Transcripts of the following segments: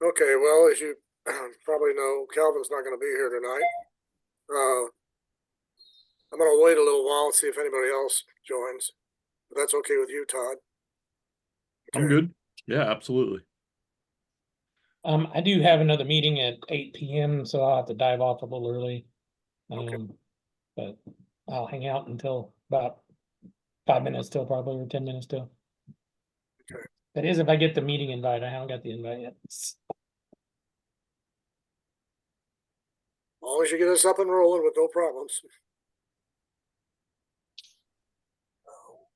Okay, well, as you probably know, Calvin's not going to be here tonight. I'm going to wait a little while and see if anybody else joins. But that's okay with you, Todd. I'm Okay. good. Yeah, absolutely. I do have another meeting at 8 p.m., so I'll have to dive off a little early. Okay. But I'll hang out until about 5 minutes till, probably, or 10 minutes till. Okay. That is if I get the meeting invite. I haven't got the invite yet. As long as you get us up and rolling with no problems.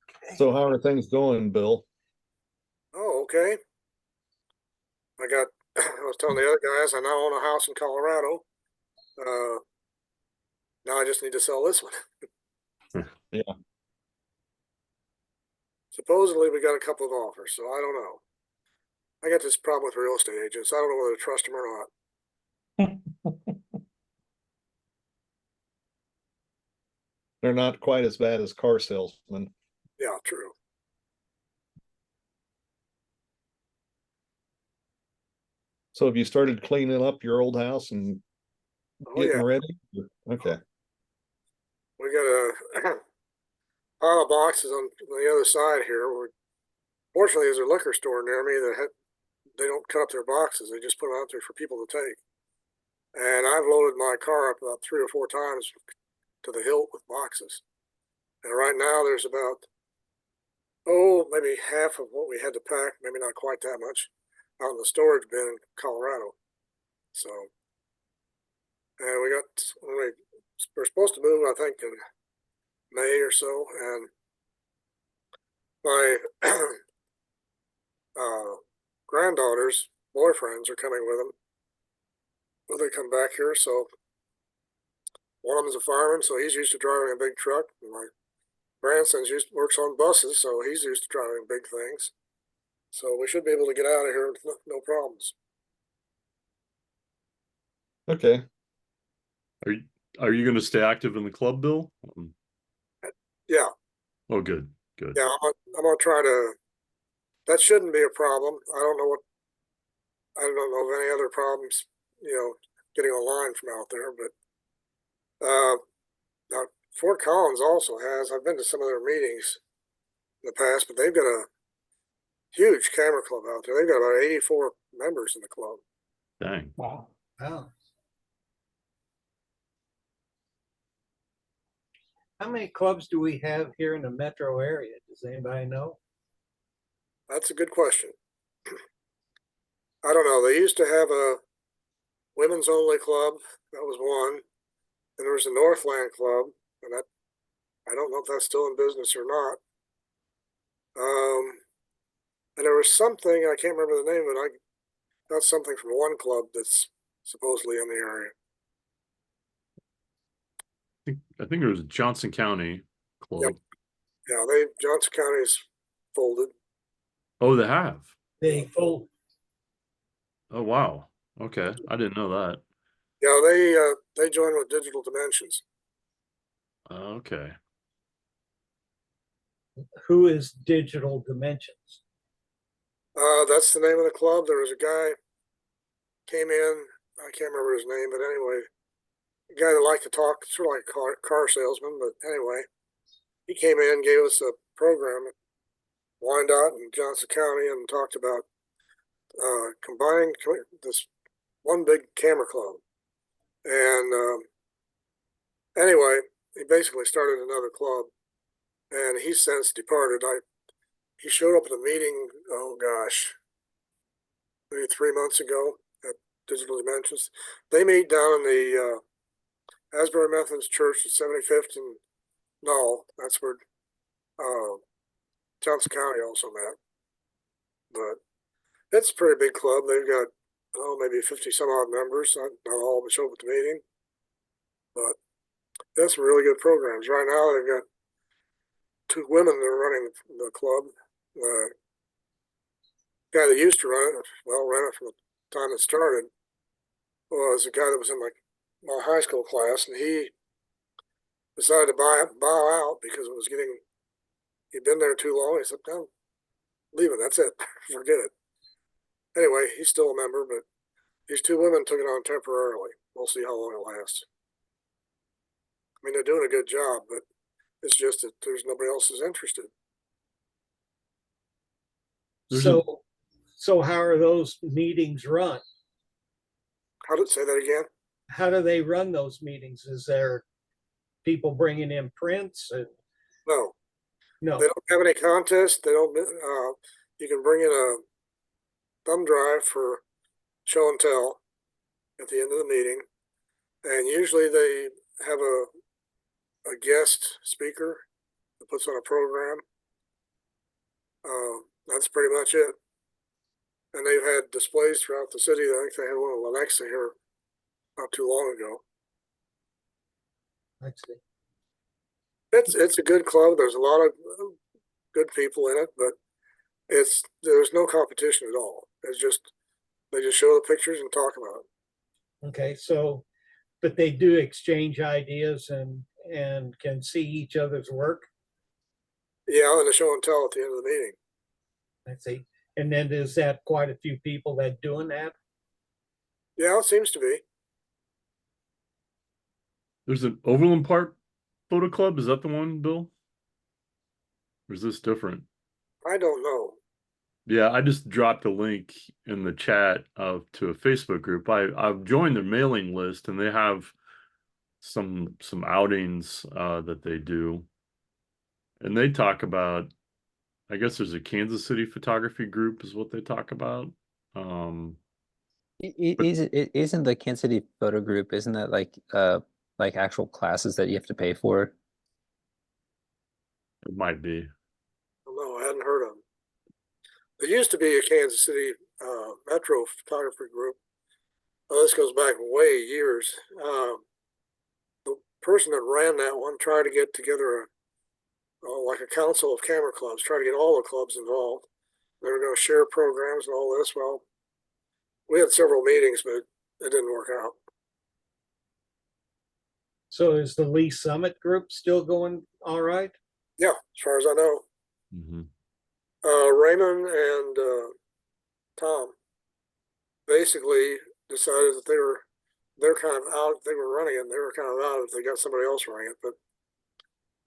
Okay. So how are things going, Bill? Oh, okay. I was telling the other guys, I now own a house in Colorado. Now I just need to sell this one. Yeah. Supposedly we got a couple of offers, so I don't know. I got this problem with real estate agents. I don't know whether to trust them or not. They're not quite as bad as car salesmen. Yeah, true. So have you started cleaning up your old house and getting ready? Okay. We got a pile of boxes on the other side here. Fortunately, there's a liquor store near me that they don't cut up their boxes. They just put them out there for people to take. And I've loaded my car up about 3 or 4 times to the hilt with boxes. And right now there's about, maybe half of what we had to pack, maybe not quite that much, out in the storage bin in Colorado. So, and we're supposed to move, I think, in May or so. And my granddaughter's boyfriends are coming with them when they come back here. So one of them's a fireman, so he's used to driving a big truck. And my grandson works on buses, so he's used to driving big things. So we should be able to get out of here with no problems. Okay. Are you going to stay active in the club, Bill? Yeah. Oh, good. Good. Yeah, I'm gonna try to. That shouldn't be a problem. I don't know of any other problems, getting online from out there. But now Fort Collins also has. I've been to some of their meetings in the past, but they've got a huge camera club out there. They've got about 84 members in the club. Dang. Wow. Wow. How many clubs do we have here in the metro area? Does anybody know? That's a good question. I don't know. They used to have a women's only club. That was one. And there was a Northland club, and I don't know if that's still in business or not. And there was something, I can't remember the name of it. I got something from one club that's supposedly in the area. I think it was Johnson County club. Yep. Yeah, Johnson County's folded. Oh, they have. They fold. Oh, wow. Okay, I didn't know that. Yeah, they joined with Digital Dimensions. Okay. Who is Digital Dimensions? That's the name of the club. There was a guy came in. I can't remember his name, but anyway, a guy that liked to talk, sort of like a car salesman. But anyway, he came in, gave us a program at Wyandotte and Johnson County, and talked about combining this one big camera club. And anyway, he basically started another club, and he's since departed. He showed up at a meeting, oh gosh, maybe 3 months ago at Digital Dimensions. They meet down in the Asbury Methodist Church at 75th and Null. That's where Johnson County also met. But it's a pretty big club. They've got, maybe 50 some odd members. Not all but show up at the meeting. But that's some really good programs. Right now they've got 2 women that are running the club. The guy that used to run it, ran it from the time it started, was a guy that was in my high school class, and he decided to bow out because it was he'd been there too long. He said, "No, leave it. That's it. Forget it." Anyway, he's still a member, but These two women took it on temporarily. We'll see how long it lasts. I mean, they're doing a good job, but it's just that there's nobody else is interested. There's So how are those meetings run? How did say that again? How do they run those meetings? Is there people bringing in prints? No, No, they don't have any contests. They don't. You can bring in a thumb drive for show and tell at the end of the meeting, and usually they have a guest speaker that puts on a program. That's pretty much it. And they've had displays throughout the city. I think they had one in Lenexa here not too long ago. I see. It's a good club. There's a lot of good people in it, but there's no competition at all. It's just they just show the pictures and talk about it. Okay, so, but they do exchange ideas and can see each other's work. Yeah, and the show and tell at the end of the meeting. I see. And then is that quite a few people that doing that? Yeah, it seems to be. There's an Overland Park Photo Club. Is that the one, Bill? Or is this different? I don't know. Yeah, I just dropped a link in the chat to a Facebook group. I've joined their mailing list, and they have some outings that they do, and they talk about. I guess there's a Kansas City photography group, is what they talk about. Isn't the Kansas City photo group? Isn't that like actual classes that you have to pay for? It might be. No, I hadn't heard of them. There used to be a Kansas City Metro photography group. Well, this goes back way years. The person that ran that one tried to get together like a council of camera clubs, try to get all the clubs involved. They were going to share programs and all this. Well, we had several meetings, but it didn't work out. So is the Lee Summit group still going all right? Yeah, as far as I know. Mm-hmm. Raymond and Tom basically decided that they're kind of out. They were running it. And they were kind of out if they got somebody else running it.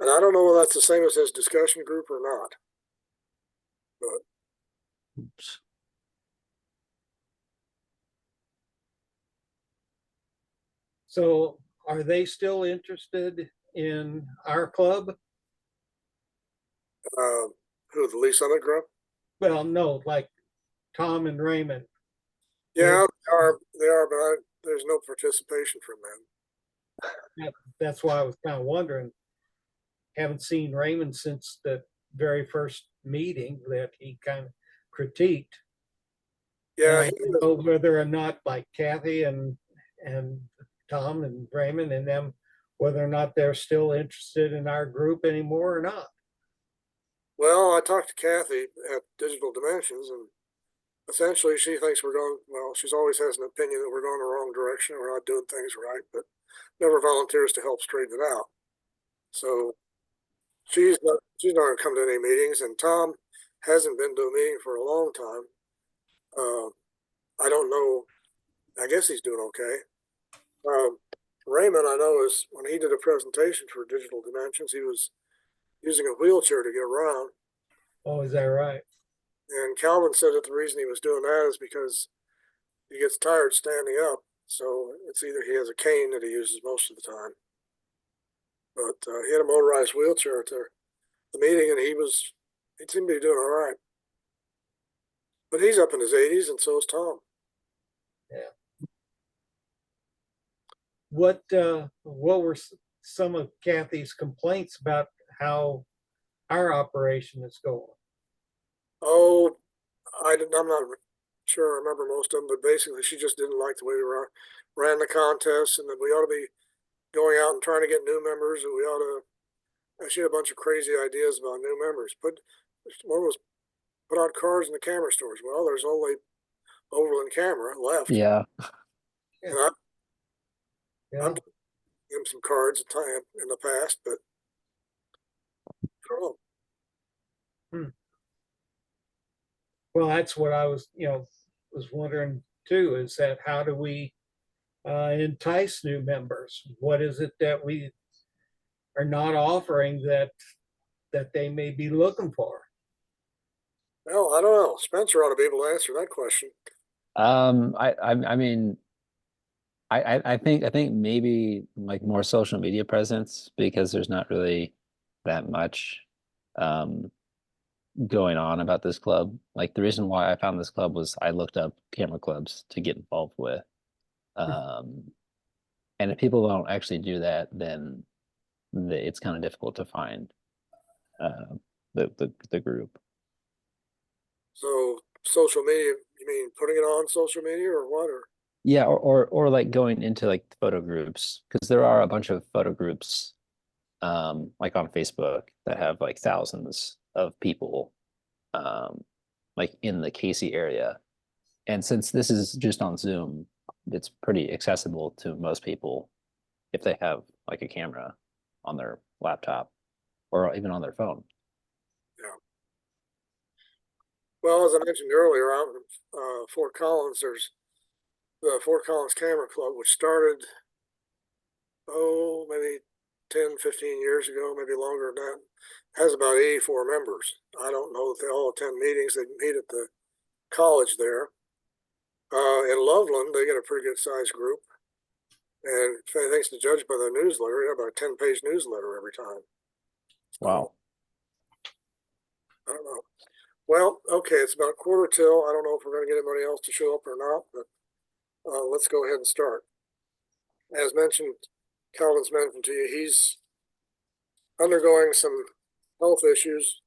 And I don't know whether that's the same as his discussion group or not. But Oops. So are they still interested in our club? who, the Lee Summit group? Well, no, like Tom and Raymond. Yeah, they are, but there's no participation from them. That's why I was kind of wondering. Haven't seen Raymond since the very first meeting that he kind of critiqued. Yeah, I don't know whether or not, like Kathy and Tom and Raymond and them, whether or not they're still interested in our group anymore or not. well, I talked to Kathy at Digital Dimensions, and essentially she thinks we're going, well, she's always has an opinion that we're going the wrong direction, we're not doing things right, but never volunteers to help straighten it out. So she's not going to come to any meetings, and Tom hasn't been to a meeting for a long time. I don't know. I guess he's doing okay. Raymond, I know, is when he did a presentation for Digital Dimensions, he was using a wheelchair to get around. Oh, is that right? And Calvin said that the reason he was doing that is because he gets tired standing up. So it's either he has a cane that he uses most of the time. But he had a motorized wheelchair at the meeting, and he seemed to be doing all right. But he's up in his 80s, and so is Tom. Yeah. What were some of Kathy's complaints about how our operation is going? Oh, I'm not sure I remember most of them, but basically she just didn't like the way we ran the contest, and that we ought to be going out and trying to get new members, and we ought to. She had a bunch of crazy ideas about new members. One was put out cars in the camera stores. Well, there's only Overland Camera left. Yeah. And I've Yeah. given them some cards in the past, but I don't know. Well, that's what I was wondering too, is that how do we entice new members? What is it that we are not offering that they may be looking for? Well, I don't know. Spencer ought to be able to answer that question. I mean, I think maybe like more social media presence, because there's not really that much going on about this club. Like the reason why I found this club was I looked up camera clubs to get involved with. And if people don't actually do that, then it's kind of difficult to find the group. So social media, you mean putting it on social media or what? Or Yeah, or like going into like photo groups, because there are a bunch of photo groups like on Facebook that have like thousands of people like in the Casey area. And since this is just on Zoom, it's pretty accessible to most people if they have like a camera on their laptop or even on their phone. yeah. Well, as I mentioned earlier, out in Fort Collins, there's the Fort Collins Camera Club, which started, maybe 10, 15 years ago, maybe longer than that. Has about 84 members. I don't know if they all attend meetings. They meet at the college there. In Loveland, they get a pretty good sized group. And thanks to judge by the newsletter, they have about a 10-page newsletter every time. Wow. I don't know. Well, okay, it's about 1:45. I don't know if we're going to get anybody else to show up or not, but let's go ahead and start. As mentioned, Calvin's mentioned to you, he's undergoing some health issues,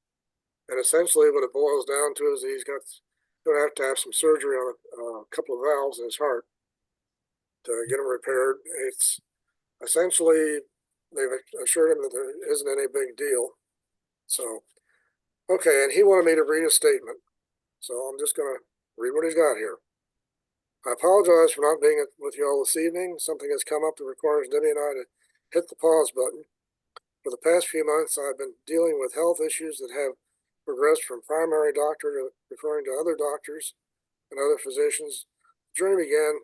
and essentially what it boils down to is he's going to have some surgery on a couple of valves in his heart to get them repaired. It's essentially, they've assured him that there isn't any big deal. So, okay, and he wanted me to read a statement. So I'm just going to read what he's got here. I apologize for not being with you all this evening. Something has come up that requires Debbie and I to hit the pause button. For the past few months, I've been dealing with health issues that have progressed from primary doctor to referring to other doctors and other physicians. The journey began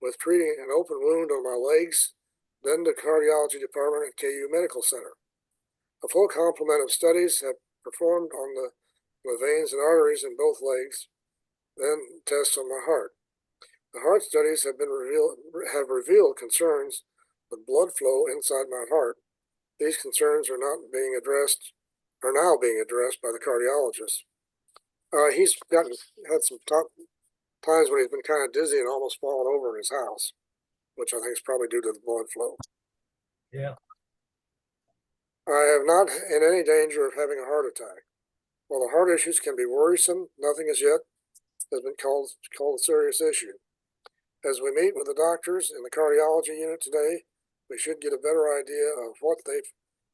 with treating an open wound on my legs, then the cardiology department at KU Medical Center. A full complement of studies have performed on the veins and arteries in both legs, then tests on my heart. The heart studies have revealed concerns with blood flow inside my heart. These concerns are now being addressed by the cardiologist. He's had some times when he's been kind of dizzy and almost fallen over in his house, which I think is probably due to the blood flow. Yeah. I am not in any danger of having a heart attack. While the heart issues can be worrisome, nothing as yet has been called a serious issue. As we meet with the doctors in the cardiology unit today, we should get a better idea of what they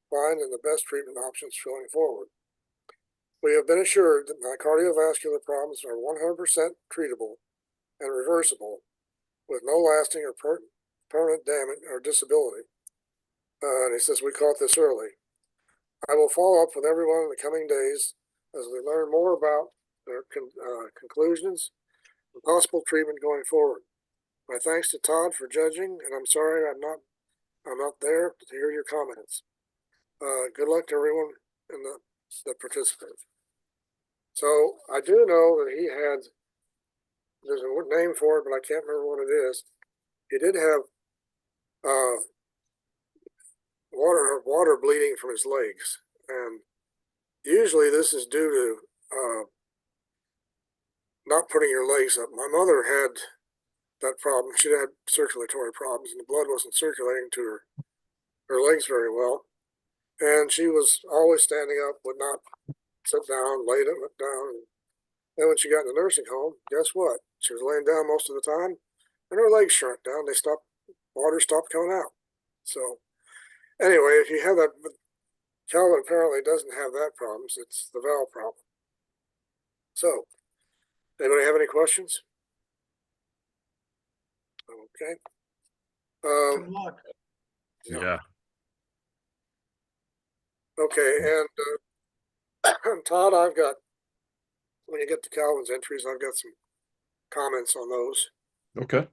find and the best treatment options going forward. We have been assured that my cardiovascular problems are 100% treatable and reversible with no lasting or permanent damage or disability. And he says we caught this early. I will follow up with everyone in the coming days as we learn more about their conclusions and possible treatment going forward. My thanks to Todd for judging, and I'm sorry I'm not there to hear your comments. Good luck to everyone in the participants. So I do know that there's a name for it, but I can't remember what it is. He did have water bleeding from his legs, and usually this is due to not putting your legs up. My mother had that problem. She had circulatory problems, and the blood wasn't circulating to her legs very well. And she was always standing up, would not sit down, laid down. And then when she got in the nursing home, guess what? She was laying down most of the time, and her legs shrunk down. Water stopped coming out. So anyway, if you have that, Calvin apparently doesn't have that problem. It's the valve problem. So, anybody have any questions? Okay. Good luck. Yeah. Okay, and Todd, when you get to Calvin's entries, I've got some comments on those. Okay.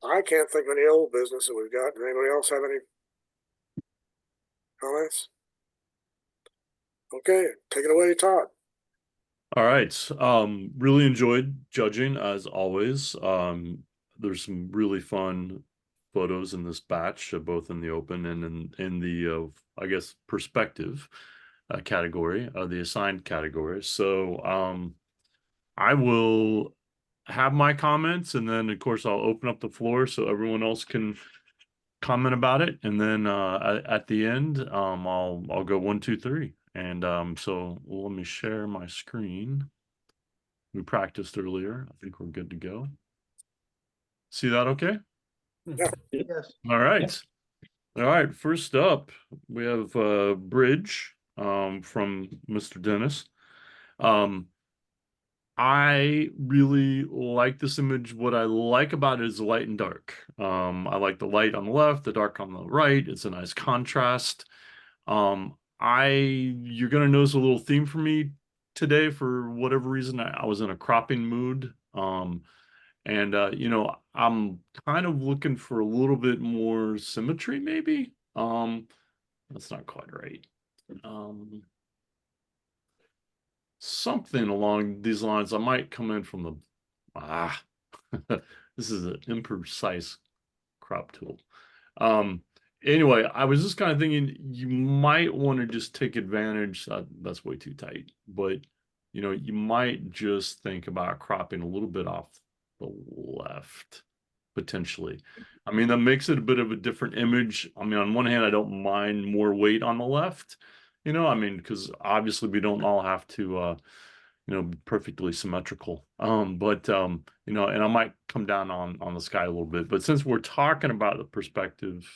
I can't think of any old business that we've got. Does anybody else have any comments? Okay, take it away, Todd. All right. Really enjoyed judging as always. There's some really fun photos in this batch, both in the open and in the I guess perspective category, the assigned category. So I will have my comments, and then of course I'll open up the floor so everyone else can comment about it, and then at the end I'll go 1, 2, 3, and so let me share my screen. We practiced earlier. I think we're good to go. See that okay? Yes. All right. All right. First up, we have Bridge from Mr. Dennis. I really like this image. What I like about it is the light and dark. I like the light on the left, the dark on the right. It's a nice contrast. You're gonna notice a little theme for me today. For whatever reason, I was in a cropping mood. And I'm kind of looking for a little bit more symmetry, maybe. That's not quite right. Something along these lines. I might come in from the this is an imprecise crop tool. Anyway, I was just kind of thinking you might want to just take advantage. That's way too tight, but you might just think about cropping a little bit off the left, potentially. I mean, that makes it a bit of a different image. I mean, on one hand, I don't mind more weight on the left, I mean, because obviously we don't all have to be perfectly symmetrical. And I might come down on the sky a little bit. But since we're talking about the perspective,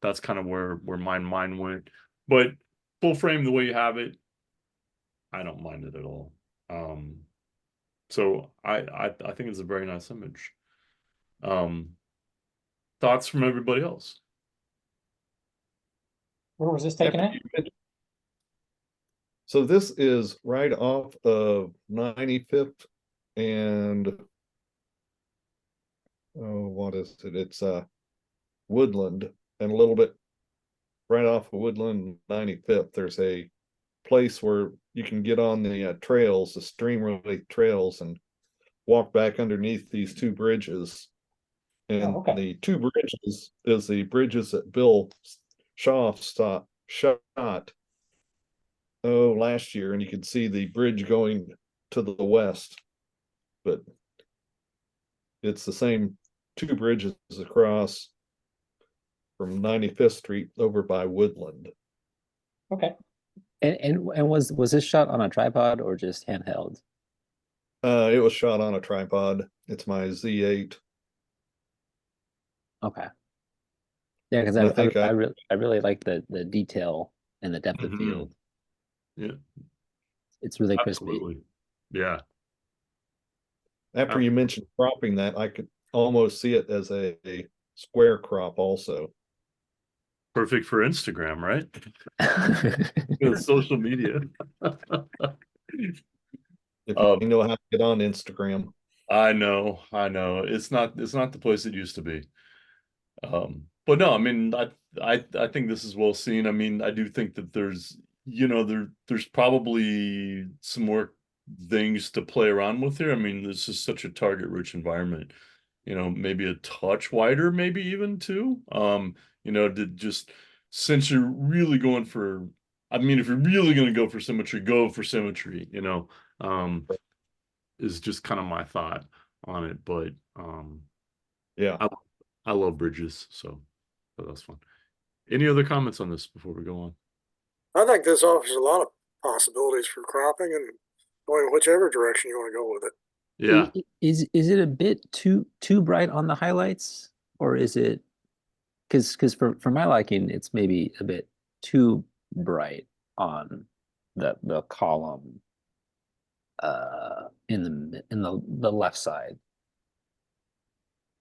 that's kind of where my mind went. But full frame the way you have it, I don't mind it at all. So I think it's a very nice image. Thoughts from everybody else? Where was this taken at? So this is right off of 95th and what is it? It's Woodland, and a little bit right off of Woodland 95th. There's a place where you can get on the trails, the streamway trails, and walk back underneath these two bridges. And okay. the two bridges is the bridges that Bill Shaw shot last year, and you can see the bridge going to the west, but it's the same two bridges across from 95th Street over by Woodland. Okay. And was this shot on a tripod or just handheld? It was shot on a tripod. It's my Z8. Okay. Yeah, because And I think I really like the detail and the depth of Mhm. field. Yeah, It's really crispy. absolutely. Yeah. after you mentioned cropping that, I could almost see it as a square crop also. Perfect for Instagram, right? Social media. If you know how to get on Instagram. I know. It's not the place it used to be. But no, I mean, I think this is well seen. I mean, I do think that there's there's probably some more things to play around with here. I mean, this is such a target rich environment. Maybe a touch wider, maybe even too. To just, since you're really going for, I mean, if you're really going to go for symmetry, go for symmetry, is just kind of my thought on it. But Yeah. I love bridges, so that's fun. Any other comments on this before we go on? I think this offers a lot of possibilities for cropping and going whichever direction you want to go with it. Yeah. Is it a bit too bright on the highlights, or is it because for my liking, it's maybe a bit too bright on the column in the left side.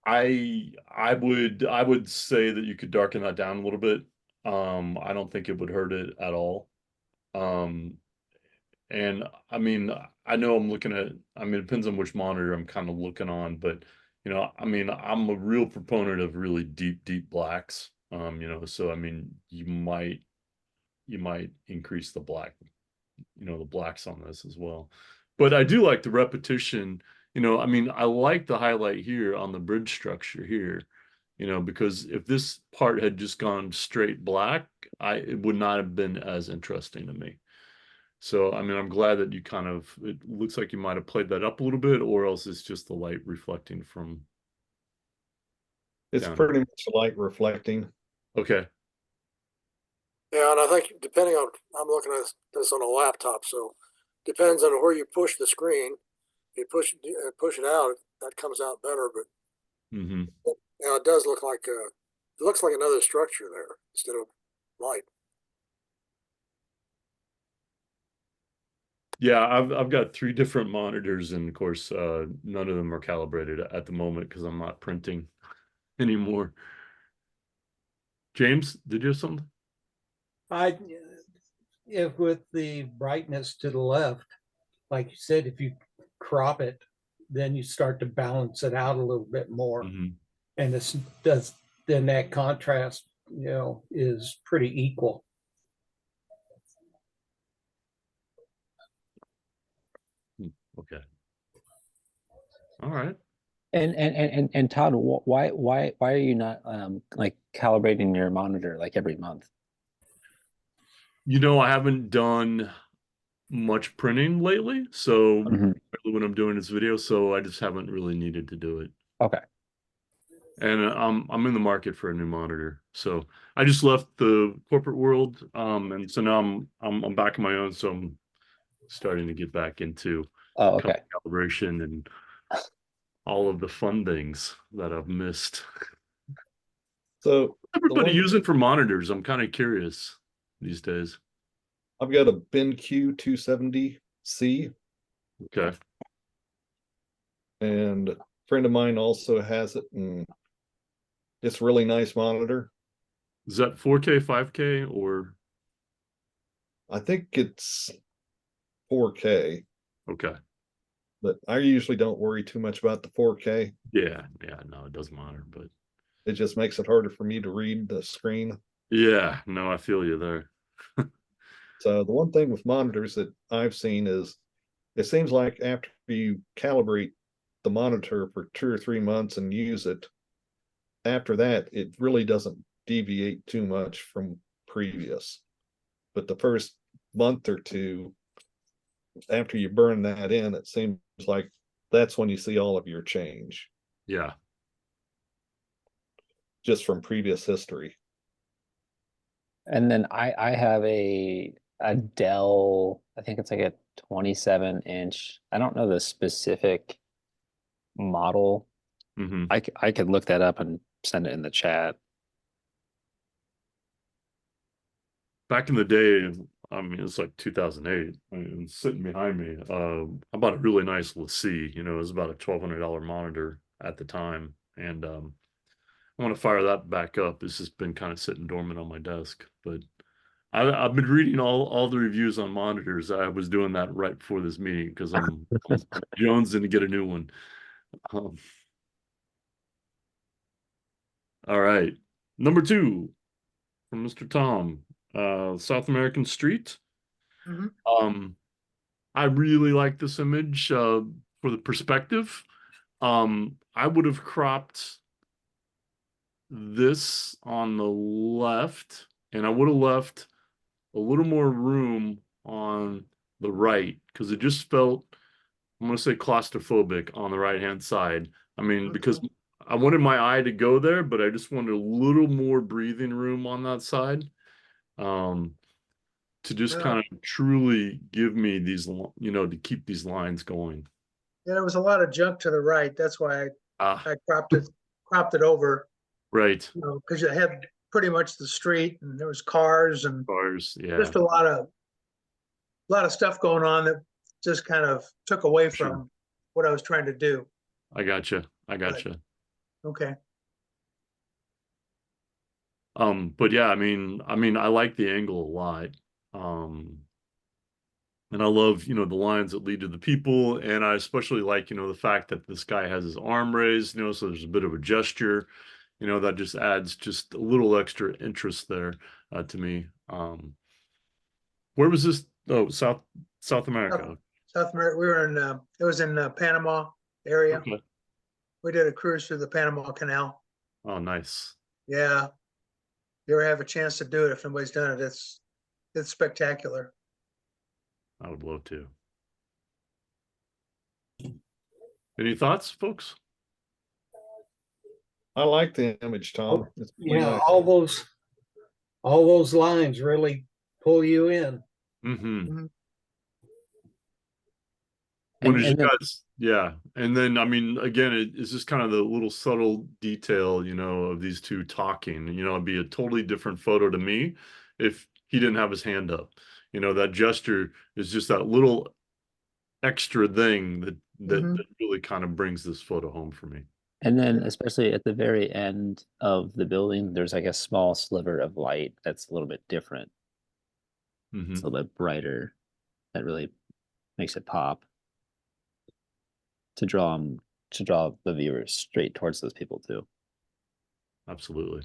I would say that you could darken that down a little bit. I don't think it would hurt it at all. And I mean, I know I'm looking at, I mean, it depends on which monitor I'm kind of looking on, but you know, I mean, I'm a real proponent of really deep blacks. You know, so I mean, you might increase the black, you know, the blacks on this as well. But I do like the repetition, you know, I mean, I like the highlight here on the bridge structure here, you know, because if this part had just gone straight black, it would not have been as interesting to me. So, I mean, I'm glad that you kind of, it looks like you might have played that up a little bit, or else it's just the light reflecting from It's down. pretty much light reflecting. Okay. Yeah, and I think depending on, I'm looking at this on a laptop, so depends on where you push the screen. You push it out, that comes out better. But Mm-hmm. you know, it does look like it looks like another structure there instead of light. Yeah, I've got 3 different monitors, and of course, none of them are calibrated at the moment because I'm not printing anymore. James, did you have something? If with the brightness to the left, like you said, if you crop it, then you start to balance it out a little bit more. Mm-hmm. And then that contrast, you know, is pretty equal. Okay. All right. And Todd, why are you not like calibrating your monitor like every month? You know, I haven't done much printing lately, so Mhm. when I'm doing this video, so I just haven't really needed to do it. Okay. And I'm in the market for a new monitor. So I just left the corporate world, and so now I'm back on my own, so I'm starting to get back into Oh, okay. calibration and all of the fun things that I've missed. So Everybody using for monitors, I'm kind of curious these days. I've got a BenQ 270C, Okay. and a friend of mine also has it, and it's a really nice monitor. Is that 4K, 5K, or I think it's 4K, okay? but I usually don't worry too much about the 4K. Yeah, no, it doesn't matter, but It just makes it harder for me to read the screen. yeah, no, I feel you there. So the one thing with monitors that I've seen is it seems like after you calibrate the monitor for 2 or 3 months and use it, after that, it really doesn't deviate too much from previous. But the first month or two, after you burn that in, it seems like that's when you see all of your change, Yeah. just from previous history. And then I have a Dell, I think it's like a 27-inch. I don't know the specific model. Mm-hmm. I could look that up and send it in the chat. Back in the day, I mean, it's like 2008. I mean, sitting behind me, I bought a really nice LaCie. You know, it was about a $1,200 monitor at the time, and I want to fire that back up. It's just been kind of sitting dormant on my desk, but I've been reading all the reviews on monitors. I was doing that right before this meeting because I'm jonesing to get a new one. All right, number 2 from Mr. Tom, South American Street. Mhm. I really like this image for the perspective. I would have cropped this on the left, and I would have left a little more room on the right because it just felt, I'm going to say, claustrophobic on the right-hand side. I mean, because I wanted my eye to go there, but I just wanted a little more breathing room on that side. To just kind of truly give me these, you know, to keep these lines going. Yeah, there was a lot of junk to the right. That's why Ah, I cropped it over, right. you know, because you had pretty much the street and there was cars and Bars, yeah. just a lot of stuff going on that just kind of took away Sure. from what I was trying to do. I gotcha. I gotcha. Okay. But yeah, I mean, I like the angle a lot. And I love, the lines that lead to the people. And I especially like, the fact that this guy has his arm raised, so there's a bit of a gesture, that just adds just a little extra interest there to me. Where was this? Oh, South America. South America, we were in, it was in Panama area. Okay. We did a cruise through the Panama Canal. Oh, nice. Yeah. You ever have a chance to do it, if nobody's done it, it's spectacular. I would love to. Any thoughts, folks? I like the image, Tom. It's pretty Yeah, nice. all those lines really pull you in. Mm-hmm. And- When did you and then- guys? Yeah, and then I mean, again, it's just kind of the little subtle detail, of these two talking. It'd be a totally different photo to me if he didn't have his hand up. That gesture is just that little extra thing that that really kind of brings this photo home for me. And then especially at the very end of the building, there's like a small sliver of light that's a little bit different. Mhm. It's a little bit brighter. That really makes it pop. To draw the viewers straight towards those people too. Absolutely.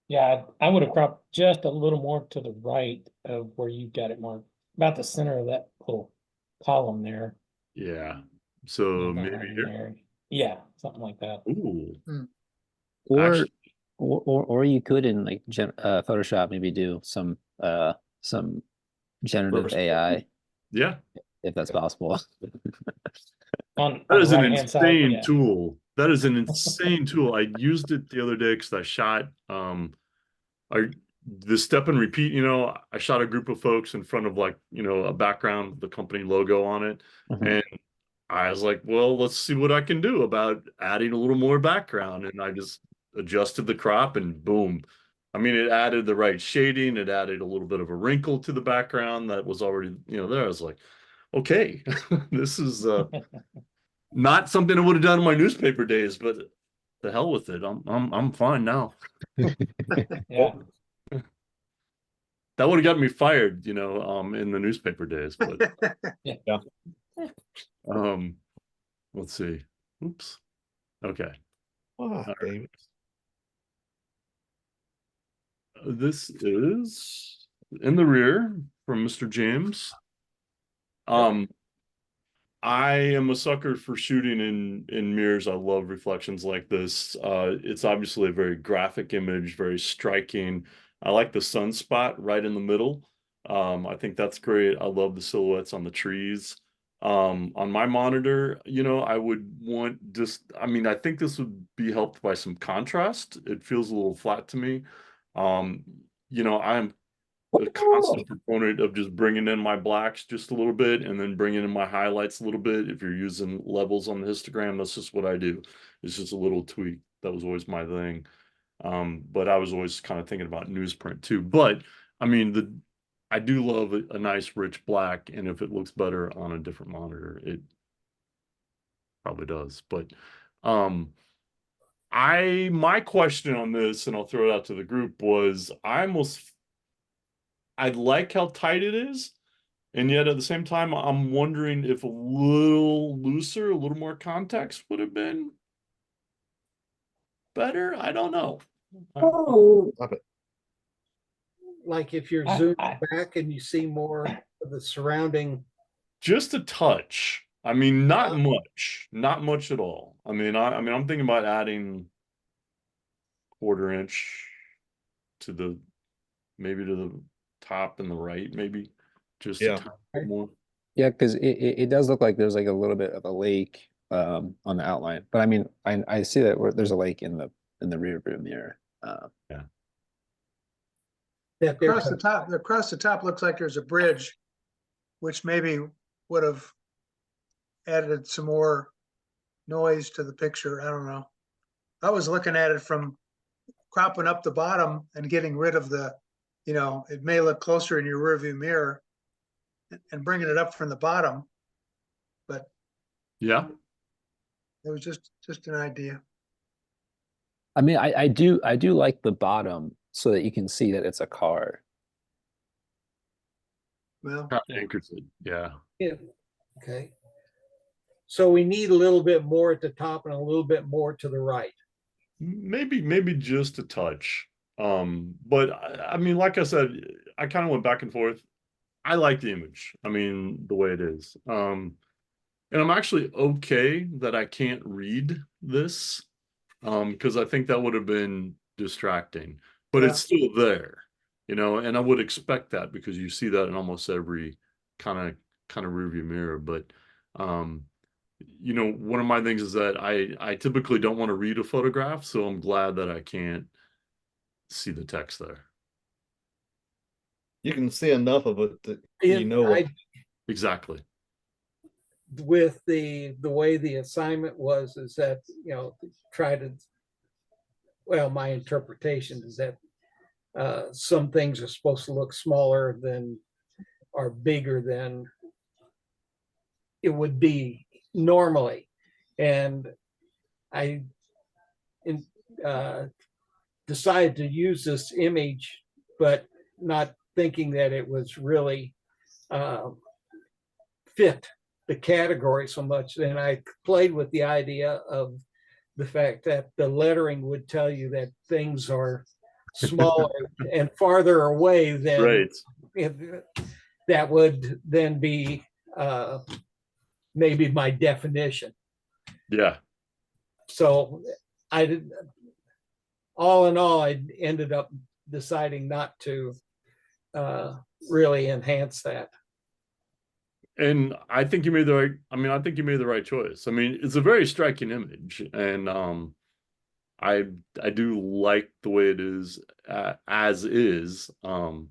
Yeah, I would have cropped just a little more to the right of where you got it marked, about the center of that little column there. Yeah. So About maybe right in here. there. Yeah, something like that. Ooh. Or Actually- or you could in like Photoshop maybe do some generative First. AI Yeah. if that's possible. On That is the an right-hand side, insane yeah. tool. That is an insane tool. I used it the other day because I shot the step and repeat, I shot a group of folks in front of like, a background with the company logo on it. Mhm. And I was like, well, let's see what I can do about adding a little more background. And I just adjusted the crop and boom. I mean, it added the right shading. It added a little bit of a wrinkle to the background that was already, there. I was like, okay, this is not something I would have done in my newspaper days, but the hell with it. I'm fine now. Yeah. That would have gotten me fired, in the newspaper days. But Yeah. let's see. Oops. Okay. Ah, David. This is in the rear from Mr. James. I am a sucker for shooting in mirrors. I love reflections like this. It's obviously a very graphic image, very striking. I like the sunspot right in the middle. I think that's great. I love the silhouettes on the trees. On my monitor, I would want I think this would be helped by some contrast. It feels a little flat to me. I'm a constant proponent of just bringing in my blacks just a little bit and then bringing in my highlights a little bit. If you're using levels on the histogram, that's just what I do. It's just a little tweak. That was always my thing. But I was always kind of thinking about newsprint too. But I mean, I do love a nice rich black, and if it looks better on a different monitor, it probably does. But my question on this, and I'll throw it out to the group, was I like how tight it is, and yet at the same time, I'm wondering if a little looser, a little more context would have been better. I don't know. Love it. Like if you're I- zoomed I- back and you see more of the surrounding. Just a touch. I mean, not much at all. I mean, I'm thinking about adding 1/4 inch to maybe to the top and the right, maybe just Yeah. a tiny bit more. Yeah, because it does look like there's like a little bit of a lake on the outline. But I mean, I see that there's a lake in the rear view mirror. That they're Across the top looks like there's a bridge, which maybe would have added some more noise to the picture. I don't know. I was looking at it from cropping up the bottom and getting rid of it may look closer in your rearview mirror and bringing it up from the bottom, but Yeah. it was just an idea. I mean, I do like the bottom so that you can see that it's a car. Well, Kind of anchors it. Yeah. Yeah, okay. So we need a little bit more at the top and a little bit more to the right. Maybe just a touch. But I mean, like I said, I kind of went back and forth. I like the image. I mean, the way it is. And I'm actually okay that I can't read this, because I think that would have been distracting. But Yeah. it's still there, and I would expect that because you see that in almost every kind of rearview mirror. But one of my things is that I typically don't want to read a photograph, so I'm glad that I can't see the text there. You can see enough of it that you And know what. Exactly. with the way the assignment was, is that, try to, well, my interpretation is that some things are supposed to look smaller than, or bigger than it would be normally. And I decided to use this image, but not thinking that it was really fit the category so much. Then I played with the idea of the fact that the lettering would tell you that things are smaller and farther away than Right. that would then be maybe my definition. Yeah. So I did, all in all, I ended up deciding not to really enhance that. And I think you made the right, I think you made the right choice. I mean, it's a very striking image, and I do like the way it is, as is. And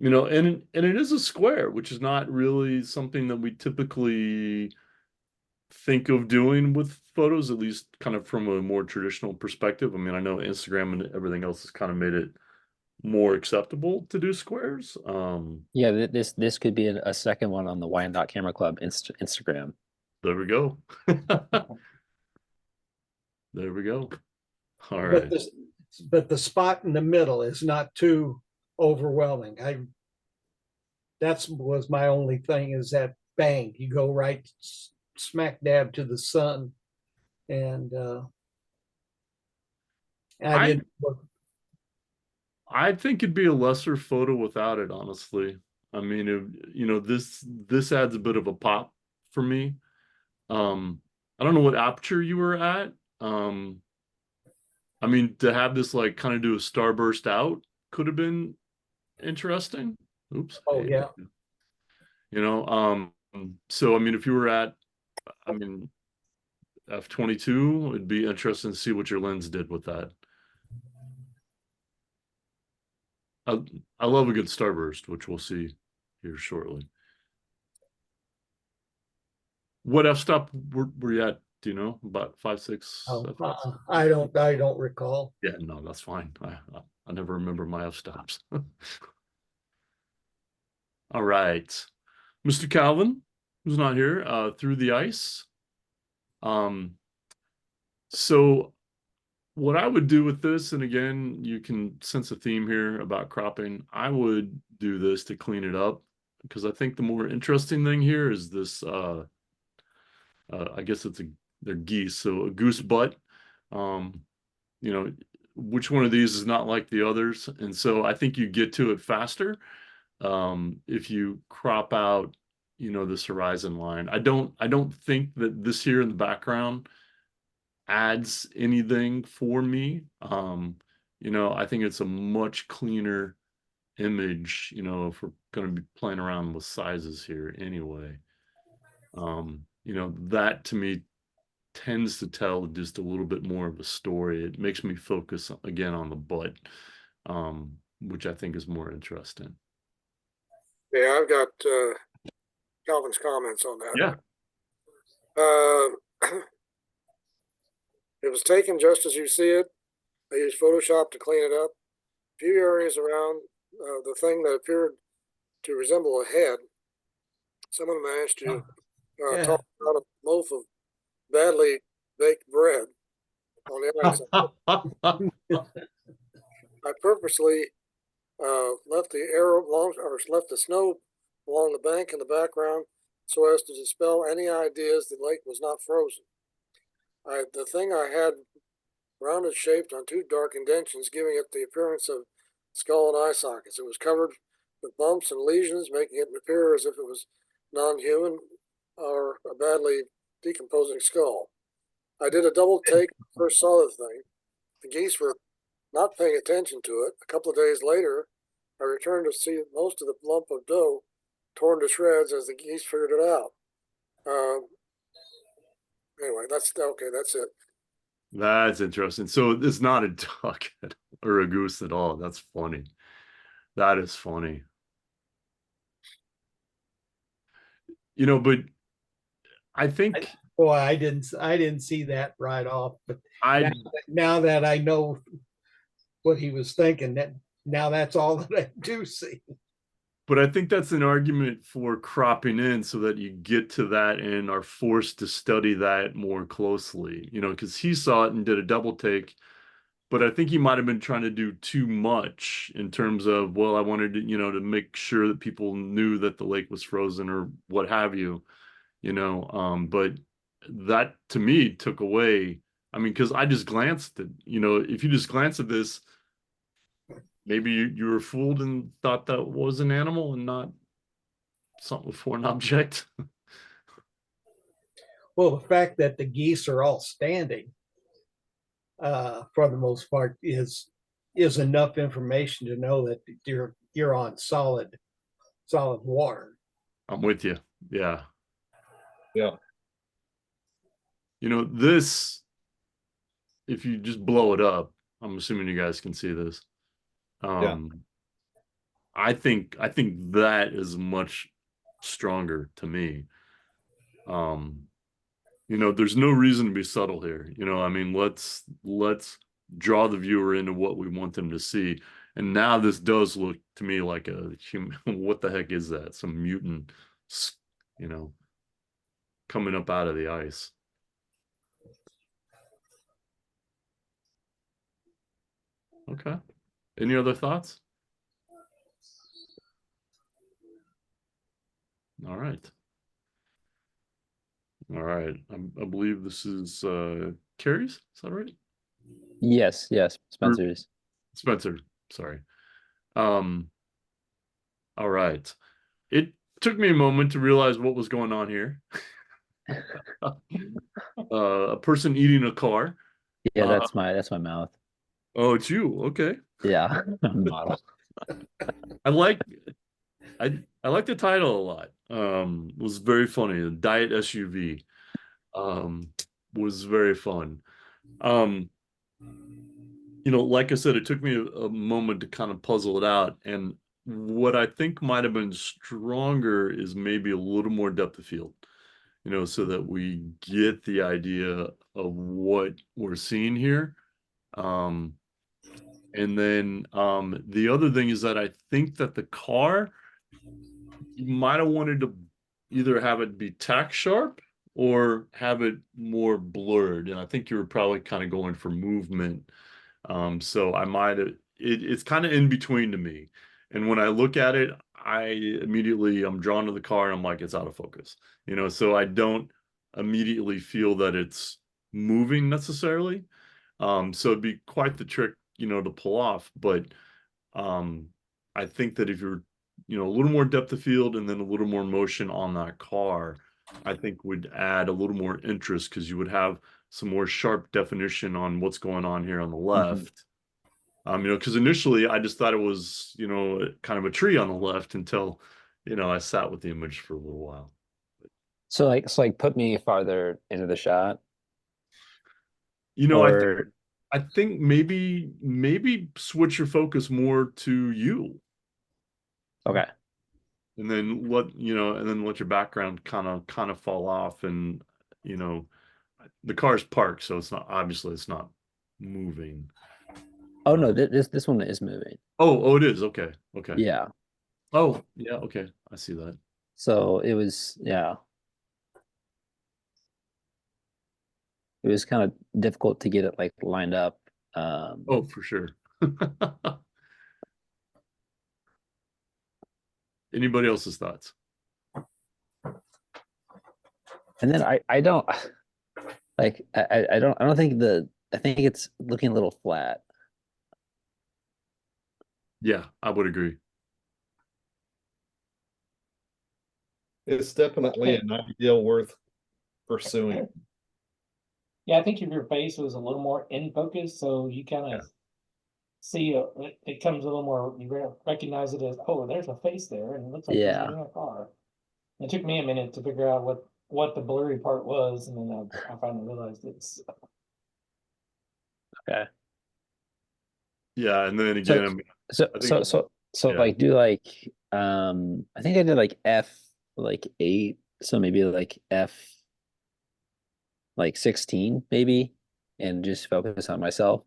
it is a square, which is not really something that we typically think of doing with photos, at least kind of from a more traditional perspective. I mean, I know Instagram and everything else has kind of made it more acceptable to do squares. Yeah, this could be a second one on the Wyandotte Camera Club Instagram. There we go. There we go. All But right. this, but the spot in the middle is not too overwhelming. That was my only thing, is that bang, you go right smack dab to the sun. And I didn't. I think it'd be a lesser photo without it, honestly. I mean, this adds a bit of a pop for me. I don't know what aperture you were at. I mean, to have this like kind of do a starburst out could have been interesting. Oops. Oh, yeah. So I mean, if you were at, f/22, it'd be interesting to see what your lens did with that. I love a good starburst, which we'll see here shortly. What f-stop were you at? Do you know? About 5, 6? I don't recall. Yeah, no, that's fine. I never remember my f-stops. All right, Mr. Calvin, who's not here, through the ice. So what I would do with this, and again, you can sense a theme here about cropping. I would do this to clean it up, because I think the more interesting thing here is this. I guess they're geese, so a goose butt. Which one of these is not like the others? And so I think you get to it faster if you crop out, this horizon line. I don't think that this here in the background adds anything for me. I think it's a much cleaner image, if we're going to be playing around with sizes here anyway. That to me tends to tell just a little bit more of a story. It makes me focus again on the butt, which I think is more interesting. Yeah, I've got Calvin's comments on that. Yeah. It was taken just as you see it. I used Photoshop to clean it up. A few areas around the thing that appeared to resemble a head. Someone managed to Yeah. toss out a loaf of badly baked bread on the outside. I purposely left the arrow along, or left the snow along the bank in the background so as to dispel any ideas the lake was not frozen. The thing I had rounded shaped on two dark indentions, giving it the appearance of skull and eye sockets. It was covered with bumps and lesions, making it appear as if it was non-human or a badly decomposing skull. I did a double take when I first saw the thing. The geese were not paying attention to it. A couple of days later, I returned to see most of the lump of dough torn to shreds as the geese figured it out. Anyway, that's okay. That's it. That's interesting. So it's not a duck or a goose at all. That's funny. That is funny. You know, but I think Boy, I didn't see that right off, but I now that I know what he was thinking, that now that's all that I do see. but I think that's an argument for cropping in so that you get to that and are forced to study that more closely, you know, because he saw it and did a double take. But I think he might have been trying to do too much in terms of, well, I wanted to, you know, to make sure that people knew that the lake was frozen or what have you, you know. But that to me took away, I mean, because I just glanced at, you know, if you just glance at this, maybe you were fooled and thought that was an animal and not something with foreign object. Well, the fact that the geese are all standing, for the most part, is enough information to know that you're on solid water. I'm with you. Yeah. Yeah. You know, this, if you just blow it up, I'm assuming you guys can see this. I think that is much stronger to me. You know, there's no reason to be subtle here. You know, I mean, let's draw the viewer into what we want them to see. And now this does look to me like a human. What the heck is that? Some mutant, you know, coming up out of the ice. Okay. Any other thoughts? All right. All right. I believe this is Carrie's. Is that right? Yes, Spencer's. Spencer. Sorry. All right. It took me a moment to realize what was going on here. A person eating a car. Yeah, that's my mouth. Oh, it's you. Okay. Yeah, model. I like the title a lot. It was very funny. The Diet SUV was very fun. You know, like I said, it took me a moment to kind of puzzle it out. And what I think might have been stronger is maybe a little more depth of field, you know, so that we get the idea of what we're seeing here. And then the other thing is that I think that the car, you might have wanted to either have it be tack sharp or have it more blurred. And I think you were probably kind of going for movement. So I might have, it's kind of in between to me. And when I look at it, I'm drawn to the car and I'm like, it's out of focus, you know, so I don't immediately feel that it's moving necessarily. So it'd be quite the trick, you know, to pull off. But I think that if you're, you know, a little more depth of field and then a little more motion on that car, I think would add a little more interest because you would have some more sharp definition on what's going on here on the left. You know, because initially I just thought it was, you know, kind of a tree on the left until, you know, I sat with the image for a little while. So like put me farther into the shot. You know, Or I think maybe switch your focus more to you. okay. And then let your background kind of fall off, and you know the car's parked, so it's not moving. Oh no, this one is moving. Oh, it is. Okay. Yeah. Oh, yeah, okay. I see that. So it was, yeah. It was kind of difficult to get it like lined up. Oh, for sure. Anybody else's thoughts? And then I don't like I don't think I think it's looking a little flat. Yeah, I would agree. It's definitely an ideal worth pursuing. Yeah, I think if your face was a little more in focus, so you kind Yeah. of see it comes a little more, you recognize it as, oh, there's a face there, and it looks like he's Yeah. getting a car. It took me a minute to figure out what the blurry part was, and then I finally realized it's. Okay. Yeah, and then So again, I mean, so I think yeah. like do like I think I did like F like 8, so maybe like F like 16 maybe, and just focus on myself.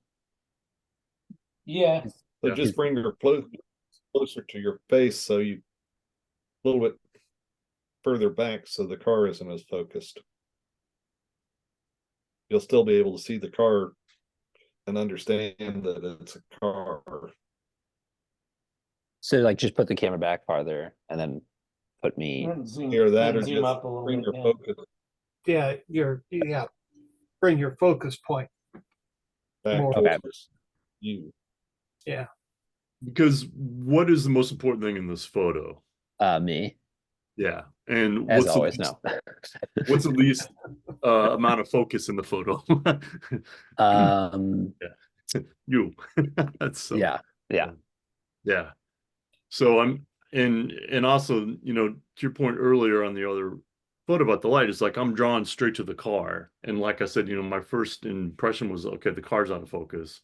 Yeah, So Yeah. just bring your closer to your face, so you a little bit further back, so the car isn't as focused. You'll still be able to see the car and understand that it's a car. So like just put the camera back farther and then put me. and zoom, Either that and or zoom just up a little bring bit. your Yeah. focus Yeah, bring your focus point. back More. Okay. towards you. Yeah. Because what is the most important thing in this photo? Me, Yeah, and as what's the always. least, No. what's the least amount of focus in the photo? um. You. That's so. Yeah. Yeah. Yeah. So and also, you know, to your point earlier on the other photo about the light, it's like I'm drawn straight to the car, and like I said, you know, my first impression was, okay, the car's out of focus.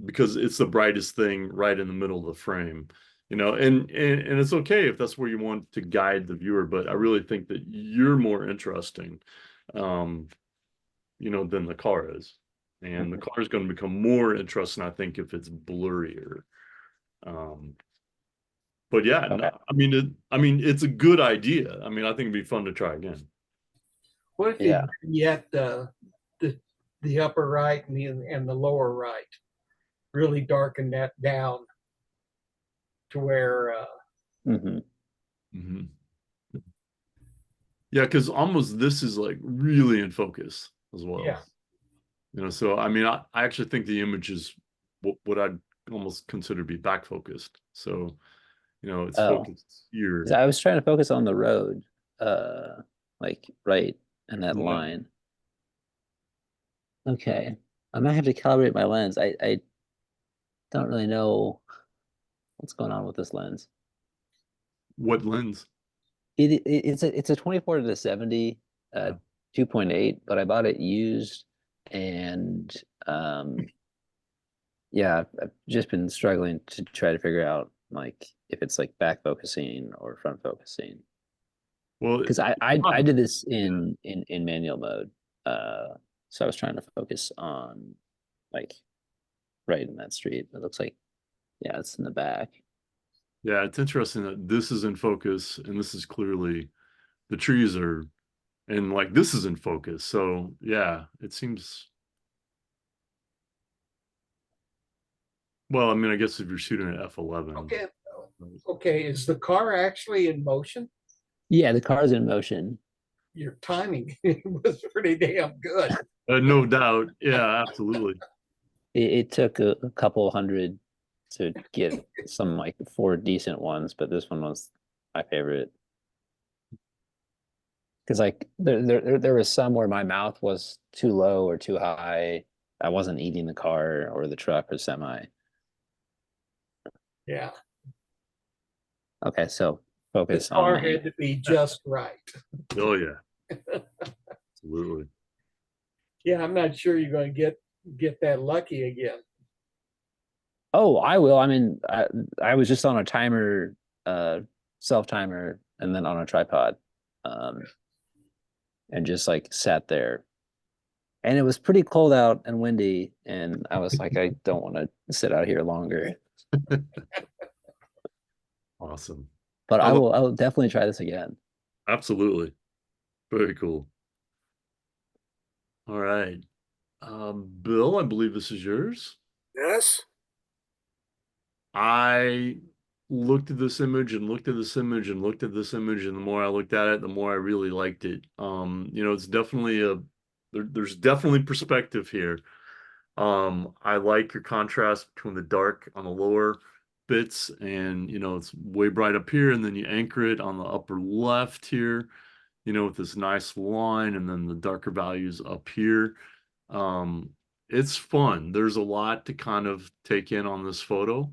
Because it's the brightest thing right in the middle of the frame, you know, and it's okay if that's where you want to guide the viewer, but I really think that you're more interesting, you know, than the car is. And the car is going to become more interesting, I think, if it's blurrier. But yeah, Okay. no, I mean, it's a good idea. I mean, I think it'd be fun to try again. What if Yeah. you get the upper right and the lower right, really darken that down to where hmm Mhm. Yeah, because almost this is like really in focus as well. yeah. You know, so I mean, I actually think the image is what I'd almost consider to be back focused. So, you know, it's Oh, focused here. I was trying to focus on the road, like right in that Yeah. line. Okay, I might have to calibrate my lens. I don't really know what's going on with this lens. What lens? It's a 24-70 Yeah. 2.8, but I bought it used, and yeah, I've just been struggling to try to figure out like if it's like back focusing or front focusing. Well, Because I did this in manual mode, so I was trying to focus on like right in that street. It looks like, yeah, it's in the back. yeah, it's interesting that this is in focus and this is clearly the trees are, and like this is in focus. So yeah, it seems. Well, I mean, I guess if you're shooting at f11. Okay. Okay. Is the car actually in motion? Yeah, the car's in motion. Your timing was pretty damn good. No doubt. Yeah, absolutely. It took a couple hundred to get some like 4 decent ones, but this one was my favorite. Because like there was some where my mouth was too low or too high. I wasn't eating the car or the truck or semi. Yeah. Okay, so The focus car on me. had to be just right. Oh yeah. Absolutely. Yeah, I'm not sure you're going to get that lucky again. Oh, I will. I mean, I was just on a timer, self timer, and then on a tripod, and just like sat there. And it was pretty cold out and windy, and I was like, I don't want to sit out here longer. Awesome. But I love- I will definitely try this again. Absolutely. Very cool. All right. Bill, I believe this is yours. Yes. I looked at this image and looked at this image and looked at this image, and the more I looked at it, the more I really liked it. It's definitely there's definitely perspective here. I like your contrast between the dark on the lower bits and, it's way bright up here, and then you anchor it on the upper left here, with this nice line, and then the darker values up here. It's fun. There's a lot to kind of take in on this photo.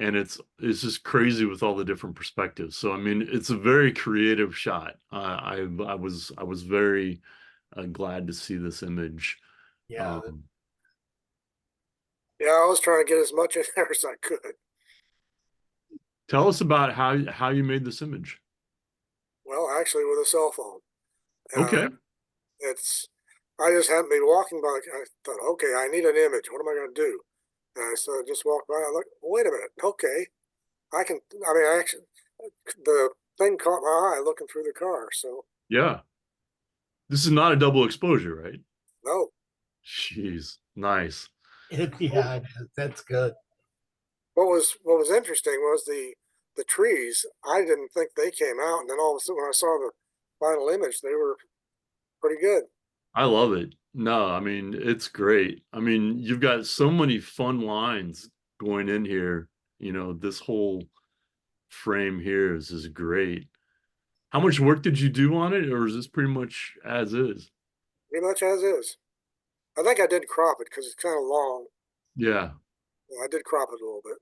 And it's just crazy with all the different perspectives. So I mean, it's a very creative shot. I was very glad to see this image. Yeah, Yeah, I was trying to get as much in there as I could. Tell us about how you made this image. Well, actually, with a cell phone. Okay. I just happened to be walking by. I thought, okay, I need an image. What am I going to do? And I just walked by. I looked, wait a minute. Okay, actually, the thing caught my eye looking through the car. So, Yeah. This is not a double exposure, right? no. Jeez. Nice. yeah, that's good. What was interesting was the trees. I didn't think they came out, and then all of a sudden, when I saw the final image, they were pretty good. I love it. No, I mean, it's great. I mean, you've got so many fun lines going in here. This whole frame here is great. How much work did you do on it, or is this pretty much as is? Pretty much as is. I think I did crop it because it's kind of long. Yeah. I did crop it a little bit.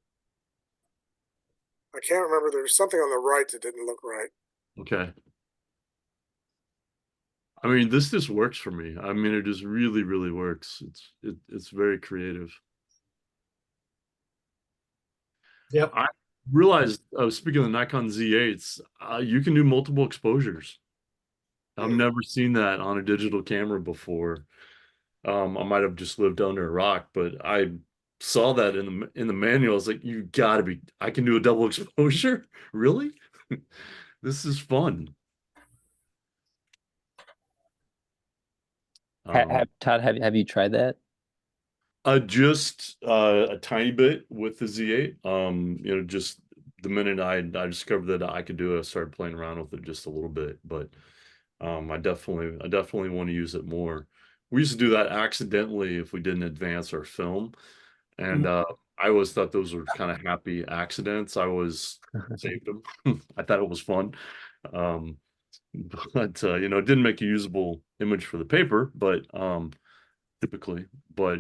I can't remember. There was something on the right that didn't look right. Okay. I mean, this just works for me. I mean, it just really, really works. It's very creative. Yep. I realized, speaking of the Nikon Z8s, you can do multiple exposures. I've never seen that on a digital camera before. I might have just lived under a rock, but I saw that in the manual. I was like, you gotta be, I can do a double exposure? Really? This is fun. Todd, have you tried that? Just a tiny bit with the Z8. Just the minute I discovered that I could do it, I started playing around with it just a little bit. But I definitely want to use it more. We used to do that accidentally if we didn't advance our film, and I always thought those were kind of happy accidents. I always saved them. I thought it was fun. But it didn't make a usable image for the paper, but typically, but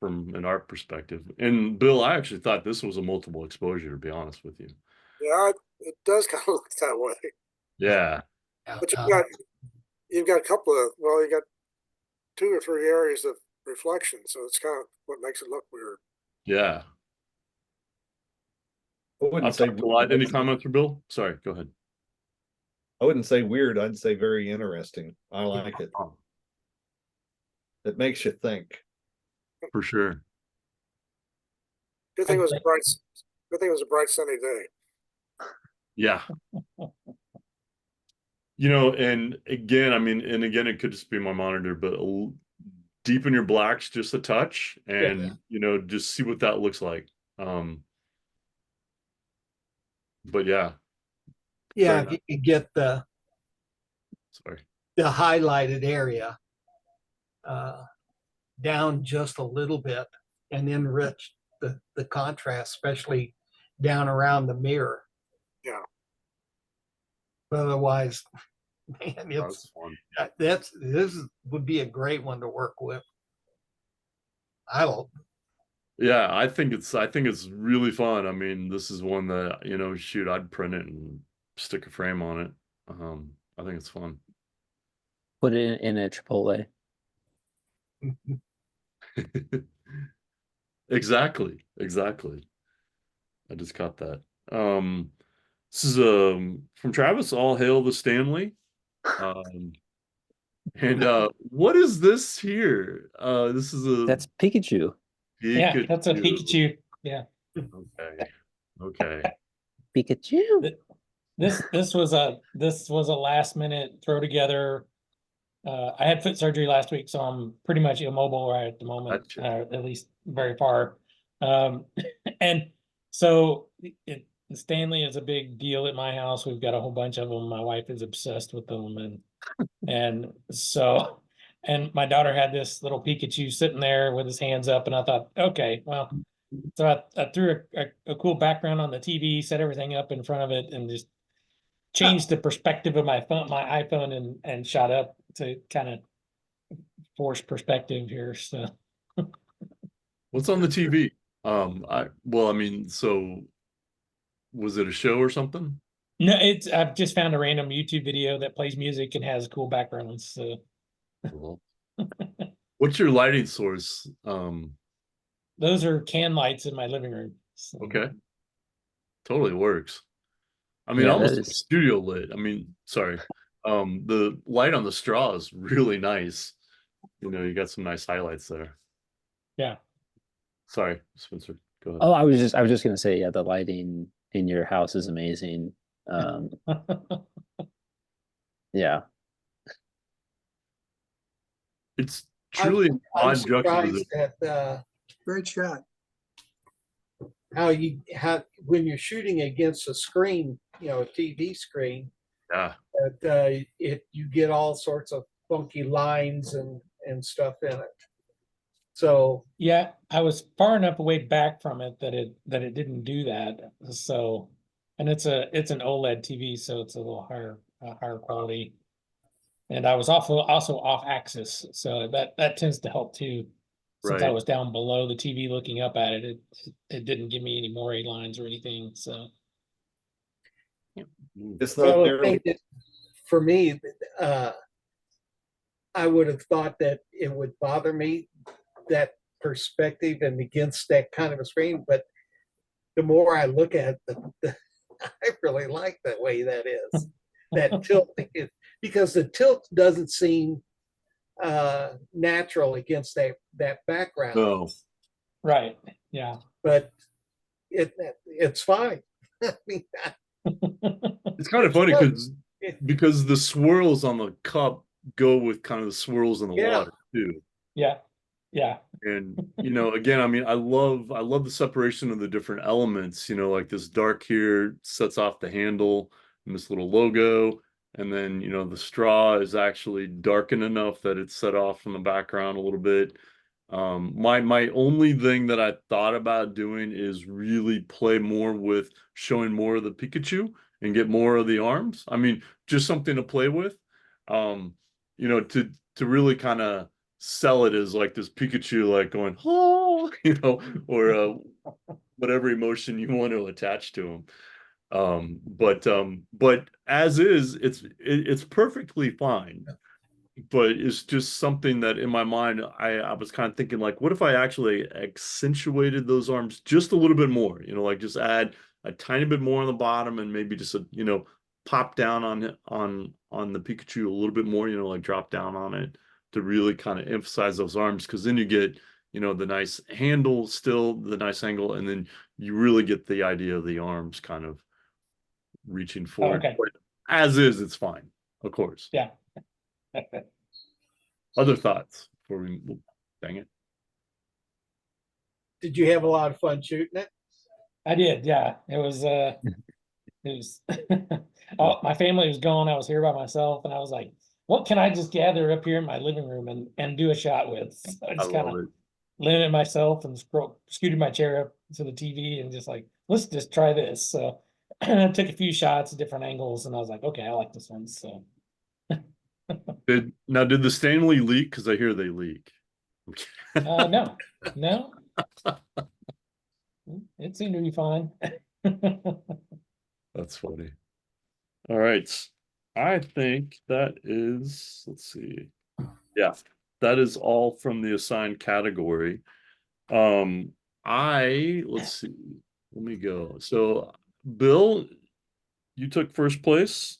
from an art perspective. And Bill, I actually thought this was a multiple exposure, to be honest with you. Yeah, it does kind of look that way. Yeah. But you've got a couple of, well, you got 2 or 3 areas of reflection, so it's kind of what makes it look weird. Yeah. I wouldn't I've say talked a lot. weird. Any comments for Bill? Sorry, go ahead. I wouldn't say weird. I'd say very interesting. I like it. Oh, It makes you think. for sure. Good thing it was a bright sunny day. Yeah. And again, it could just be my monitor, but deepen your blacks just a touch and, just see what that looks like. But yeah. Yeah, Sorry. if you could get the Sorry. highlighted area down just a little bit and enrich the contrast, especially down around the mirror. Yeah. Otherwise, man, That's fun. this would be a great one to work with. I will. Yeah, I think it's really fun. I mean, this is one that, shoot, I'd print it and stick a frame on it. I think it's fun. Put it in a Chipotle. Exactly. I just caught that. This is from Travis, all hail the Stanley. And what is this here? This is That's Pikachu. Yeah, that's a Pikachu. Yeah. Okay. Pikachu. This was a last minute throw together. I had foot surgery last week, so I'm pretty much immobile right at the moment, Gotcha. at least very far. And So Stanley is a big deal at my house. We've got a whole bunch of them. My wife is obsessed with them, and so, and my daughter had this little Pikachu sitting there with his hands up, and I thought, okay, well, so I threw a cool background on the TV, set everything up in front of it, and just changed the perspective of my iPhone, and shot up to kind of force perspective here. So What's on the TV? I mean, so was it a show or something? no, I've just found a random YouTube video that plays music and has cool backgrounds. So Cool. What's your lighting source? those are can lights in my living room. So. Okay. Totally works. I mean, Yeah, almost that like is- studio lit. I mean, sorry. The light on the straw is really nice. You know, you got some nice highlights there. Yeah. Sorry, Spencer. Go ahead. Oh, I was just gonna say, yeah, the lighting in your house is amazing. Yeah. It's truly an I'm odd surprised juxtaposition. at Great shot. how when you're shooting against a screen, a TV screen, Yeah. that you get all sorts of funky lines and stuff in it. So Yeah, I was far enough away back from it that it didn't do that. So, and it's an OLED TV, so it's a little higher quality. And I was also off axis, so that tends to help too. Since I Right. was down below the TV looking up at it, it didn't give me any moire lines or anything. So It's well, not it nearly, made it, for me, I would have thought that it would bother me, that perspective and against that kind of a screen. But the more I look at it, I really like the way that is. That tilt, because the tilt doesn't seem natural against that background. No. right, yeah. But it's fine. I mean, It's kind of funny it- because the swirls on the cup go with kind of the swirls in the Yeah. water too. Yeah, yeah. And again, I mean, I love the separation of the different elements, like this dark here sets off the handle and this little logo. And then, the straw is actually darkened enough that it's set off from the background a little bit. My only thing that I thought about doing is really play more with showing more of the Pikachu and get more of the arms. I mean, just something to play with. To really kind of sell it as like this Pikachu like going, oh, or whatever emotion you want to attach to him. But as is, it's perfectly fine. But it's just something that in my mind, I was kind of thinking like, what if I actually accentuated those arms just a little bit more? Like just add a tiny bit more on the bottom and maybe just pop down on the Pikachu a little bit more, like drop down on it to really kind of emphasize those arms, because then you get the nice handle, still the nice angle, and then you really get the idea of the arms kind of reaching forward. okay. But as is, it's fine, of course. Yeah. Other thoughts before we dang it. did you have a lot of fun shooting it? I did, yeah. It was my family was gone. I was here by myself, and I was like, what can I just gather up here in my living room and do a shot with? So I I just kind love of it. limited myself and scooted my chair up to the TV and just like, let's just try this. So I took a few shots at different angles, and I was like, okay, I like this one. So Did the Stanley leak? Because I hear they leak. no, it seemed to be fine. That's funny. All right. I think that is, let's see. Yeah, that is all from the assigned category. Let's see. Let me go. So, Bill, you took first place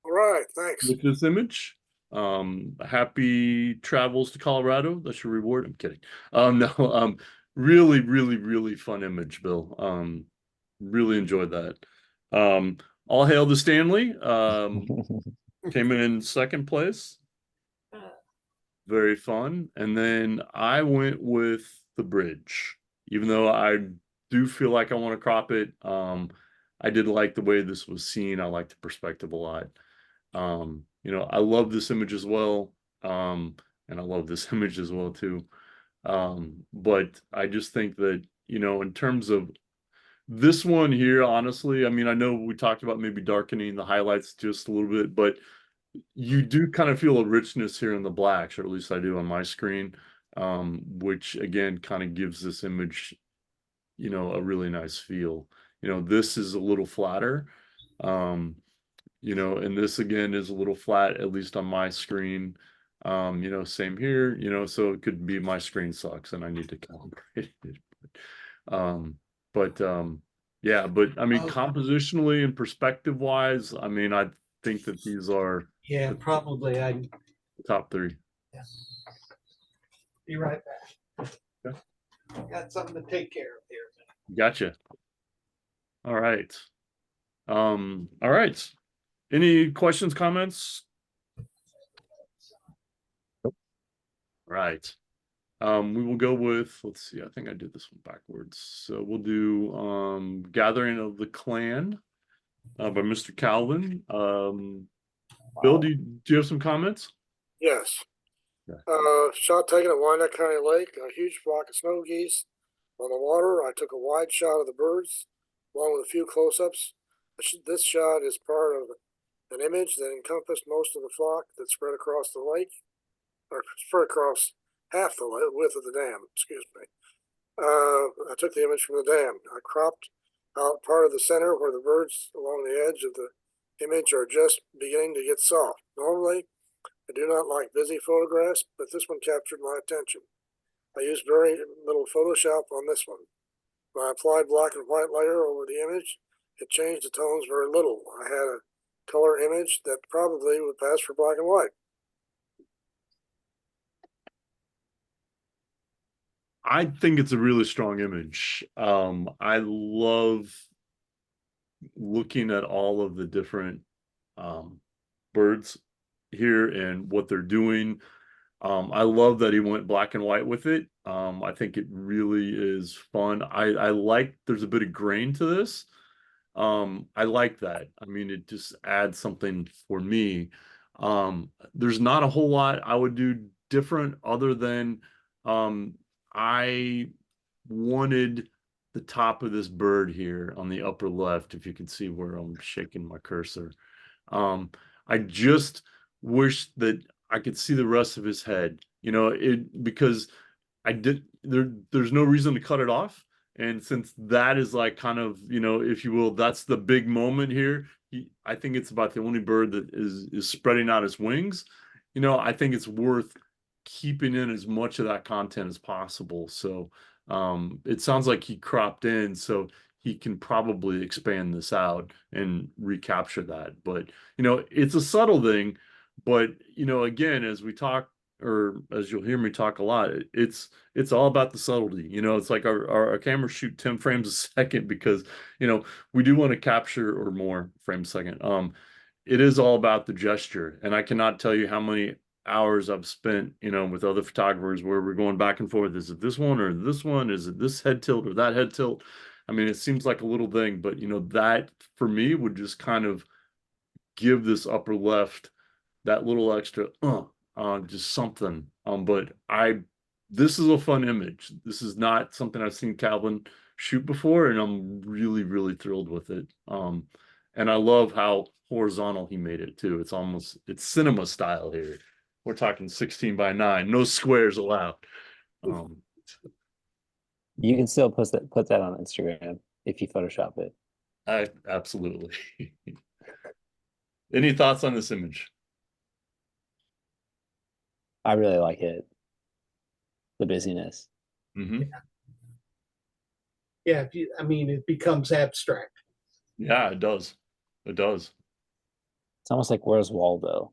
All right, thanks. with this image. Happy travels to Colorado. That's your reward. I'm kidding. No, really, really, really fun image, Bill. Really enjoyed that. All hail to Stanley. Came in second place. Very fun. And then I went with the bridge, even though I do feel like I want to crop it. I did like the way this was seen. I like the perspective a lot. You know, I love this image as well. And I love this image as well too. But I just think that, you know, in terms of this one here, honestly, I mean, I know we talked about maybe darkening the highlights just a little bit, but you do kind of feel a richness here in the blacks, or at least I do on my screen, which again kind of gives this image, you know, a really nice feel. You know, this is a little flatter, you know, and this again is a little flat, at least on my screen. You know, same here, you know, so it could be my screen sucks and I need to calibrate it. Yeah, but I mean, compositionally and perspective wise, I mean, I think that these are Yeah, probably. I top three. be right back. Okay. Got something to take care of here. Gotcha. All right. All right. Any questions, comments? Right. We will go with, let's see, I think I did this one backwards. So we'll do Gathering of the Clan by Mr. Calvin. Bill, do you have some comments? Yes. Yeah. Shot taken at Wyandotte County Lake, a huge flock of snow geese on the water. I took a wide shot of the birds, along with a few close-ups. This shot is part of an image that encompassed most of the flock that spread across the lake, or spread across half the width of the dam, excuse me. I took the image from the dam. I cropped out part of the center where the birds along the edge of the image are just beginning to get soft. Normally, I do not like busy photographs, but this one captured my attention. I used very little Photoshop on this one. When I applied black and white layer over the image, it changed the tones very little. I had a color image that probably would pass for black and white. I think it's a really strong image. I love looking at all of the different birds here and what they're doing. I love that he went black and white with it. I think it really is fun. I like there's a bit of grain to this. I like that. I mean, it just adds something for me. There's not a whole lot I would do different other than I wanted the top of this bird here on the upper left, if you can see where I'm shaking my cursor. I just wish that I could see the rest of his head, you know, because there's no reason to cut it off. And since that is like kind of, you know, if you will, that's the big moment here. I think it's about the only bird that is spreading out its wings. You know, I think it's worth keeping in as much of that content as possible. So it sounds like he cropped in, so he can probably expand this out and recapture that. But, you know, it's a subtle thing. But, you know, again, as we talk, or as you'll hear me talk a lot, it's all about the subtlety. You know, it's like our cameras shoot 10 frames a second because, you know, we do want to capture, or more frames a second. It is all about the gesture. And I cannot tell you how many hours I've spent, you know, with other photographers where we're going back and forth. Is it this one or this one? Is it this head tilt or that head tilt? I mean, it seems like a little thing, but, you know, that for me would just kind of give this upper left that little extra, just something. But this is a fun image. This is not something I've seen Calvin shoot before, and I'm really, really thrilled with it. And I love how horizontal he made it too. It's cinema style here. We're talking 16:9, no squares allowed. You can still put that on Instagram if you Photoshop it. Absolutely. Any thoughts on this image? I really like it. The busyness. Mm-hmm. Yeah, I mean, it becomes abstract. Yeah, it does. It does. It's almost like Where's Waldo?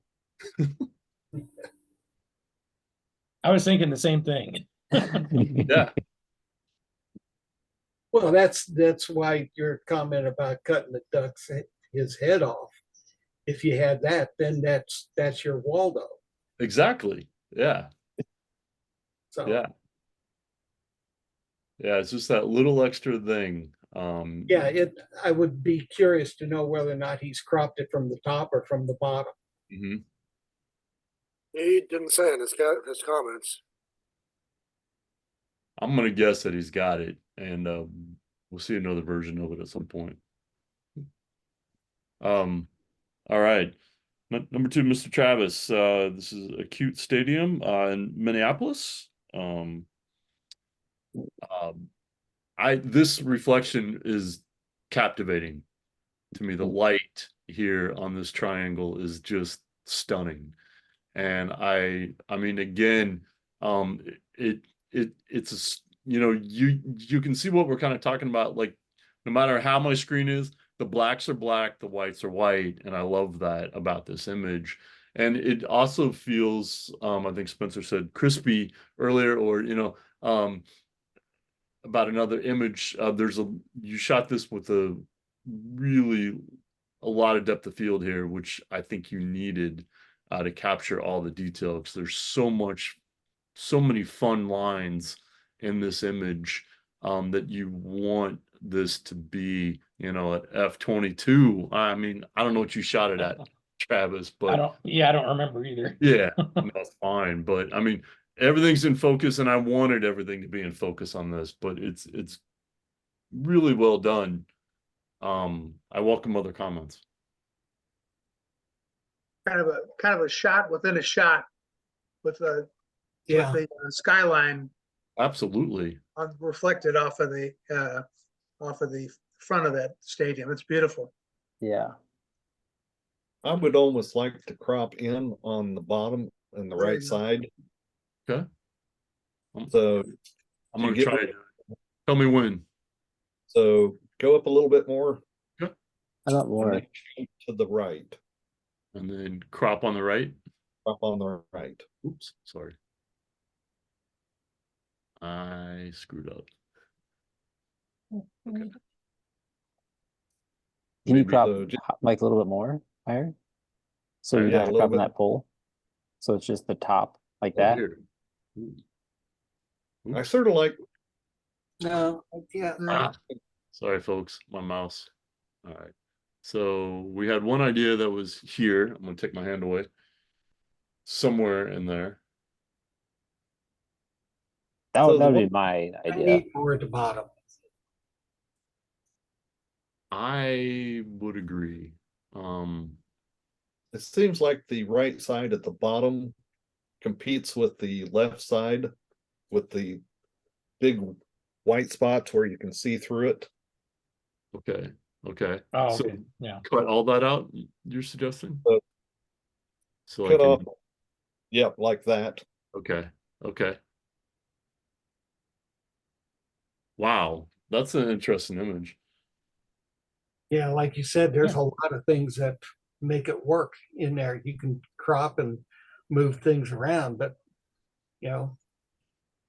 I was thinking the same thing. Yeah. Well, that's why your comment about cutting the duck's his head off. If you had that, then that's your Waldo. Exactly. Yeah. So Yeah. Yeah, it's just that little extra thing. Yeah, I would be curious to know whether or not he's cropped it from the top or from the bottom. mhm. He didn't say in his comments. I'm gonna guess that he's got it, and we'll see another version of it at some point. All right. Number two, Mr. Travis. This is a cute stadium in Minneapolis. Um, this reflection is captivating to me. The light here on this triangle is just stunning. And I mean, again, it's you can see what we're kind of talking about. Like, no matter how my screen is, the blacks are black, the whites are white, and I love that about this image. And it also feels, I think Spencer said crispy earlier, or about another image. You shot this with really a lot of depth of field here, which I think you needed to capture all the detail, because there's so many fun lines in this image that you want this to be, at f/22. I mean, I don't know what you shot it at, Travis, I but don't remember either. yeah, that's fine. But I mean, everything's in focus, and I wanted everything to be in focus on this, but it's really well done. I welcome other comments. Kind of a shot within a shot with the Yeah, skyline Absolutely. reflected off of the front of that stadium. It's beautiful. Yeah. I would almost like to crop in on the bottom and the There right you go. side. Okay. So I'm you gonna get try it. Tell me when. So go up a little bit more How about and more? then shoot to the right. And then crop on the right. Crop on the right. Oops, sorry. I screwed up. Okay. Can you Maybe crop So like a little bit more higher? So Higher? you're Yeah, a not little cropping bit. that pole. So it's just the top like Oh, that. here. Ooh. I Oops. sort of like no, yeah, Ah, sorry, folks. My mouse. All right. So we had one idea that was here. I'm gonna take my hand away. Somewhere in there. That So would, the that would one be my I idea. need more at the bottom. I would agree. it seems like the right side at the bottom competes with the left side with the big white spots where you can see through it. Okay. Okay. Oh, So okay. Yeah. cut all that out, you're suggesting? So So I cut can, off, yep, like that. okay. Okay. Wow. That's an interesting image. Yeah, like you said, there's Yeah. a lot of things that make it work in there. You can crop and move things around, but you know,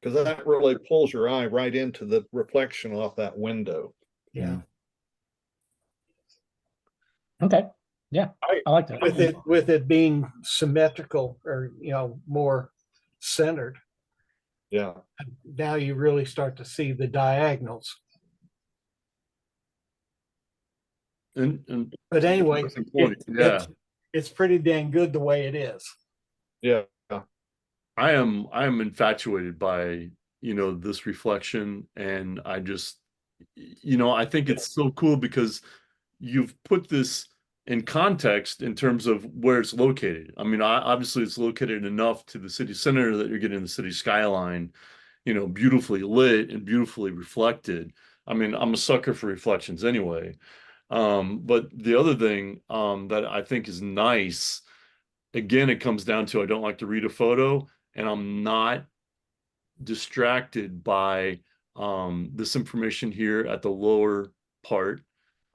Because that really pulls your eye right into the reflection off that window. yeah. Okay. Yeah. I like that. With it being symmetrical or more centered, Yeah. now you really start to see the diagonals. And But anyway, interesting point. Yeah. it's pretty dang good the way it is. Yeah. I am infatuated by, this reflection, and I just, I think it's so cool because you've put this in context in terms of where it's located. I mean, obviously it's located enough to the city center that you're getting the city skyline, beautifully lit and beautifully reflected. I mean, I'm a sucker for reflections anyway. But the other thing that I think is nice, again, it comes down to I don't like to read a photo, and I'm not distracted by this information here at the lower part.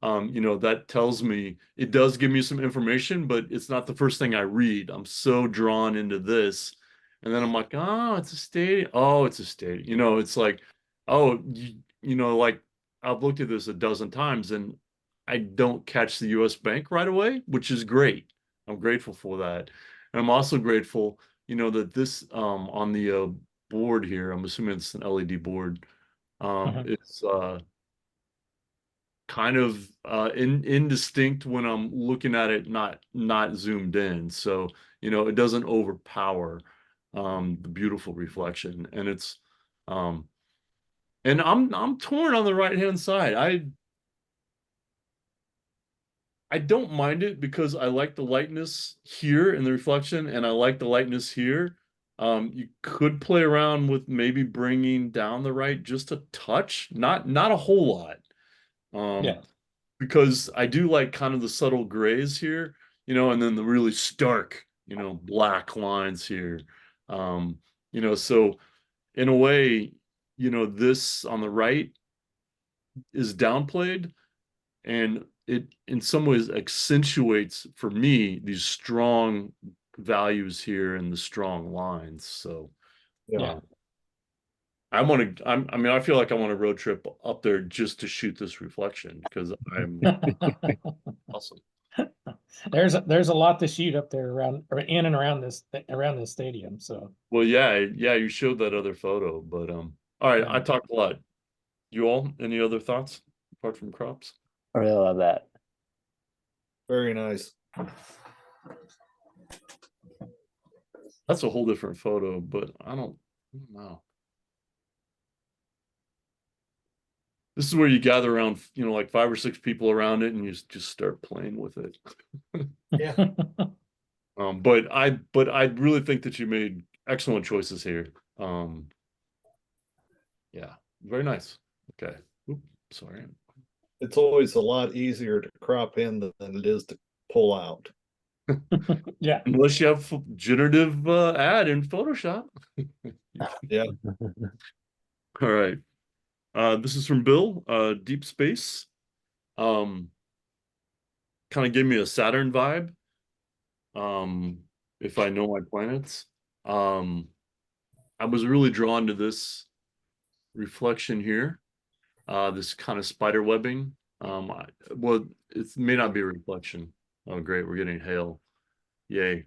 That tells me, it does give me some information, but it's not the first thing I read. I'm so drawn into this. And then I'm like, oh, it's a stadium. Oh, it's a stadium. It's like, oh, like I've looked at this a dozen times and I don't catch the US Bank right away, which is great. I'm grateful for that. And I'm also grateful, that this on the board here, I'm assuming it's an LED board, Mhm. It's kind of indistinct when I'm looking at it not zoomed in. So, it doesn't overpower the beautiful reflection. And it's and I'm torn on the right hand side. I don't mind it because I like the lightness here in the reflection, and I like the lightness here. You could play around with maybe bringing down the right just a touch, not a whole lot. Yeah. Because I do like kind of the subtle grays here, and then the really stark, black lines here. So in a way, this on the right is downplayed, and it in some ways accentuates for me these strong values here and the strong lines. So Yeah. I mean, I feel like I want a road trip up there just to shoot this reflection because I'm awesome. There's a lot to shoot up there around or in and around this stadium. So Well, yeah, you showed that other photo, but all right, I Yeah. talked a lot. You all, any other thoughts apart from crops? I really love that. Very nice. That's a whole different photo, but I don't know. This is where you gather around, like 5 or 6 people around it, and you just start playing with it. Yeah. But I really think that you made excellent choices here. Yeah, very nice. Okay. Oop, sorry. It's always a lot easier to crop in than it is to pull out. Yeah. Unless you have generative ad in Photoshop. Yeah. All right. This is from Bill, Deep Space. Kind of gave me a Saturn vibe. If I know my planets. I was really drawn to this reflection here. This kind of spider webbing. Well, it may not be a reflection. Oh, great, we're getting hail. Yay.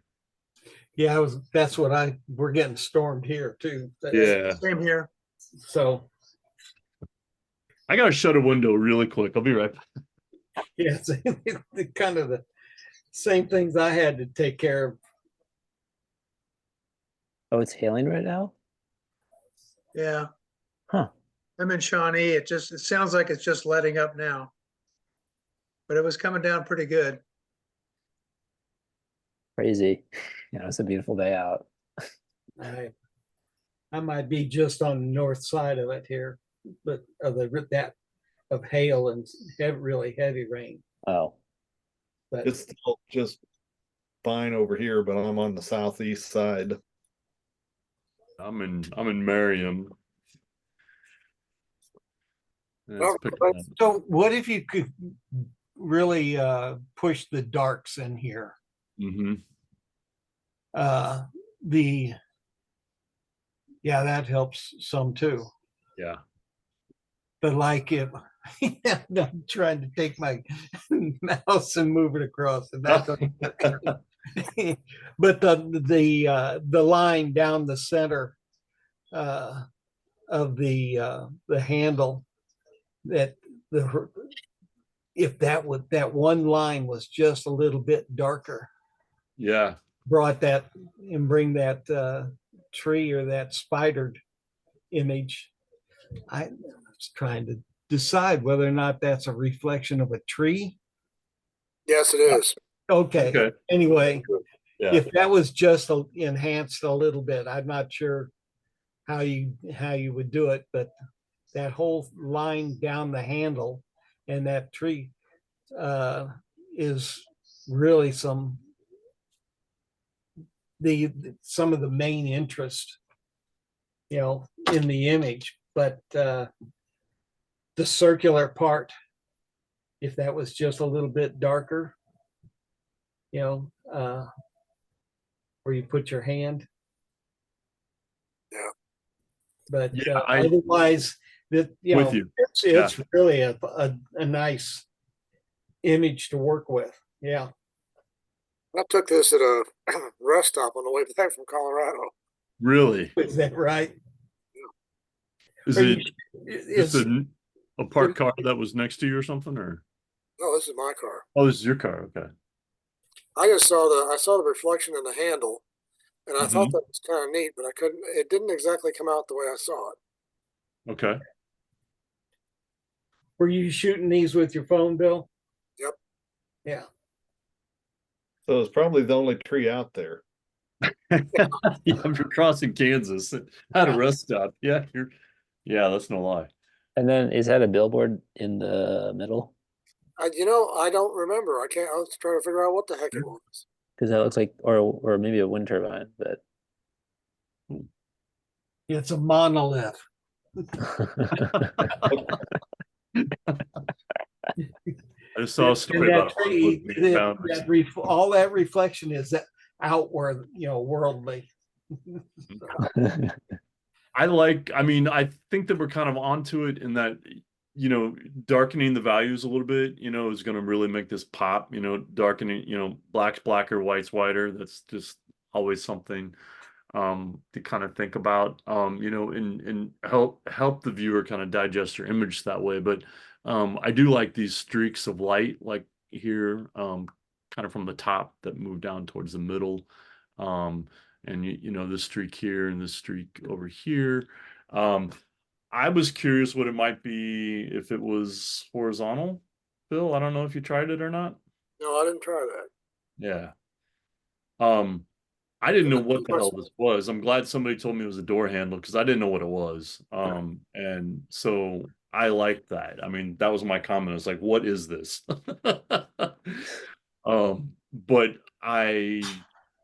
Yeah, that's what we're getting stormed here too. Yeah. Same here. So, I gotta shut a window really quick. I'll be right back. yeah, it's the kind of the same things I had to take care of. Oh, it's hailing right now? Yeah. Huh. I'm in Shawnee. It sounds like it's just letting up now. But it was coming down pretty good. Crazy. It's a beautiful day out. I might be just on the north side of it here, but of hail and really heavy rain. Oh, But It's still just fine over here, but I'm on the southeast side. I'm in Merriam. Yeah, Well, it's picking up. so what if you could really push the darks in here? Mhm. That helps some too. Yeah. But like if I'm trying to take my mouse and move it across, and that's but the line down the center of the handle, if that one line was just a little bit darker, Yeah. bring that tree or that spidered image. I was trying to decide whether or not that's a reflection of a tree. Yes, it is. Okay. Okay. Anyway, Yeah. if that was just enhanced a little bit, I'm not sure how you would do it, but that whole line down the handle and that tree is really some of the main interest, in the image. But the circular part, if that was just a little bit darker, where you put your hand. Yeah. But Yeah, otherwise, with you. it's really a nice image to work with. Yeah. I took this at a rest stop on the way back from Colorado. Really. Is that right? Is Are it you- just Is, a parked car that was next to you or something, or? Oh, this is my car. Oh, this is your car. Okay. I just saw I saw the reflection in the handle, and I thought Mhm. that was kind of neat, but it didn't exactly come out the way I saw it. Okay. were you shooting these with your phone, Bill? Yep. Yeah. So it's probably the only tree out there. Yeah, if you're crossing Kansas at a Yeah. rest stop. Yeah, yeah, that's no lie. And then is that a billboard in the middle? I don't remember. I can't. I was trying to figure out what the heck it was. Because that looks like, or maybe a wind turbine, but It's a monolith. I just saw a story And about that a tree, hardwood being found. all that reflection is outward, worldly. I mean, I think that we're kind of onto it in that, darkening the values a little bit, is going to really make this pop, darkening, black's blacker, white's whiter. That's just always something to kind of think about, and help the viewer kind of digest your image that way. But I do like these streaks of light, like here, kind of from the top that move down towards the middle. And this streak here and this streak over here. I was curious what it might be if it was horizontal. Bill, I don't know if you tried it or not. No, I didn't try that. Yeah. I didn't know what the hell this was. I'm glad somebody told me it was a door handle because I didn't know what it was. And so I liked that. I mean, that was my comment. I was like, what is this? But I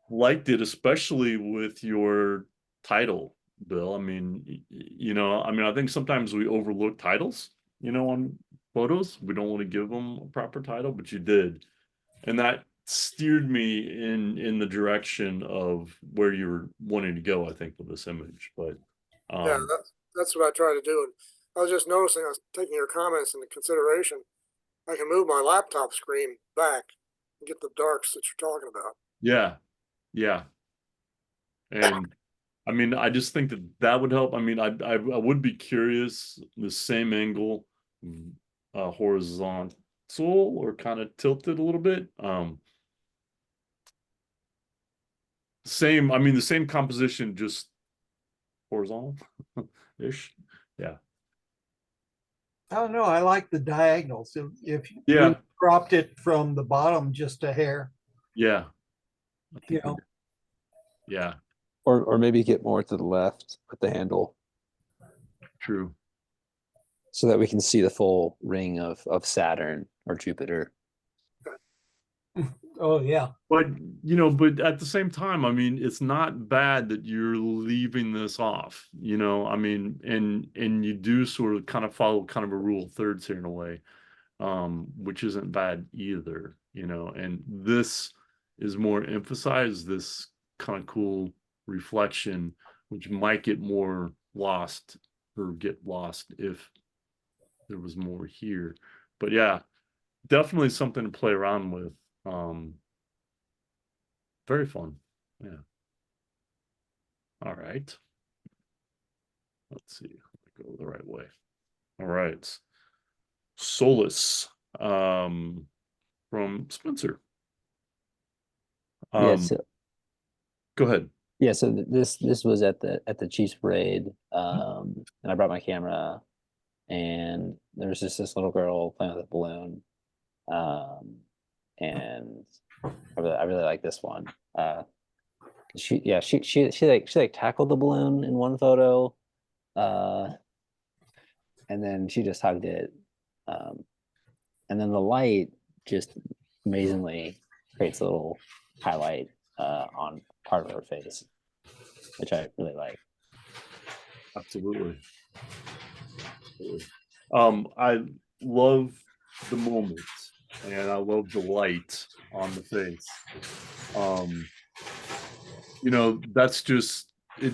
liked it, especially with your title, Bill. I mean, I think sometimes we overlook titles, on photos. We don't want to give them a proper title, but you did. And that steered me in the direction of where you were wanting to go, I think, with this image. But Yeah, that's what I try to do. And I was just noticing, I was taking your comments into consideration. I can move my laptop screen back and get the darks that you're talking about. yeah. And I mean, I just think that would help. I mean, I would be curious, the same angle, horizontal or kind of tilted a little bit. The same composition, just horizontal ish. Yeah. I don't know. I like the diagonals. If Yeah. we cropped it from the bottom just a hair, Yeah. I think you know, yeah, or maybe get more to the left with the handle true. so that we can see the full ring of Saturn or Jupiter. oh yeah. But but at the same time, I mean, it's not bad that you're leaving this off, I mean, and you do sort of kind of follow kind of a rule of thirds here in a way, which isn't bad either, and this is more emphasized, this kind of cool reflection, which might get more lost or get lost if there was more here. But yeah, definitely something to play around with. Very fun. Yeah. All right. Let's see. Go the right way. All right. Solace from Spencer. Yeah, so Go ahead. yeah, so this was at the Chiefs parade, and I brought my camera, and there was just this little girl playing with a balloon, and I really like this one. She like tackled the balloon in one photo, and then she just hugged it, and then the light just amazingly creates a little highlight on part of her face, which I really like. Absolutely. I love the moment and I love the light on the face. That's just it.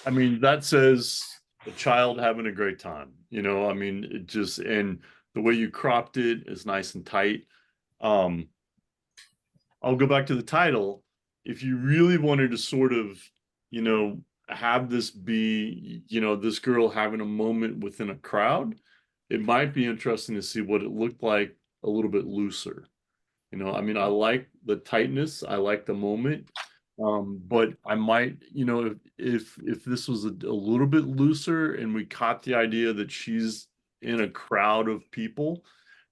I mean, that says a child having a great time, I mean, it just, and the way you cropped it is nice and tight. I'll go back to the title. If you really wanted to sort of, have this be, you know, this girl having a moment within a crowd, it might be interesting to see what it looked like a little bit looser. You know, I mean, I like the tightness, I like the moment. But I might, you know, if this was a little bit looser and we caught the idea that she's in a crowd of people,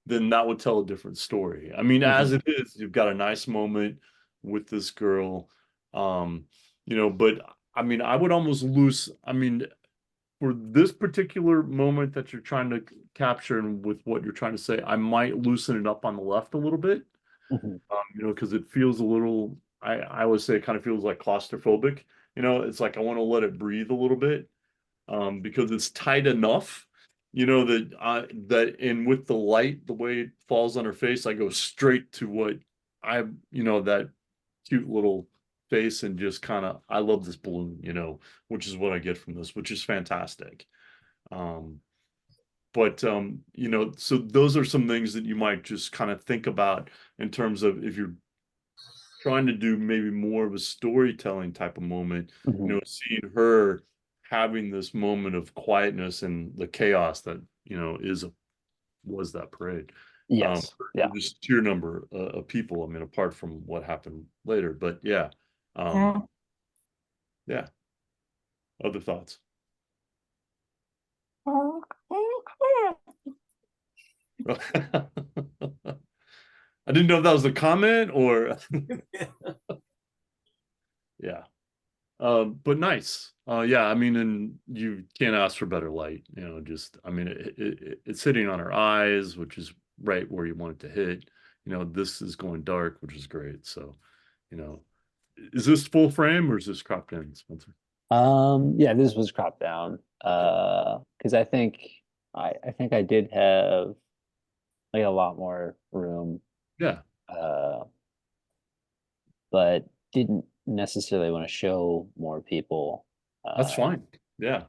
then that would tell a different story. I mean, as it is, you've got a nice moment with this girl. You know, but I mean, I would almost lose, I mean, for this particular moment that you're trying to capture and with what you're trying to say, I might loosen it up on the left a little bit. You know, because it feels a little, I always say it kind of feels like claustrophobic. You know, it's like I want to let it breathe a little bit, because it's tight enough, you know, that and with the light, the way it falls on her face, I go straight to what you know, that cute little face and just kind of, I love this balloon, you know, which is what I get from this, which is fantastic. But you know, so those are some things that you might just kind of think about in terms of if you're trying to do maybe more of a storytelling type of moment, you know, seeing her having this moment of quietness and the chaos that, you know, was that parade. Yes. Yeah. Just sheer number of people, I mean, apart from what happened later, but yeah. Yeah. Other thoughts? I didn't know if that was a comment or yeah. But nice. Yeah, I mean, and you can't ask for better light, you know, just, I mean, it's hitting on our eyes, which is right where you want it to hit. You know, this is going dark, which is great. So, you know, is this full frame or is this cropped in, Spencer? Yeah, this was cropped down. Because I think I did have like a lot more room. Yeah. But didn't necessarily want to show more people. That's fine. Yeah.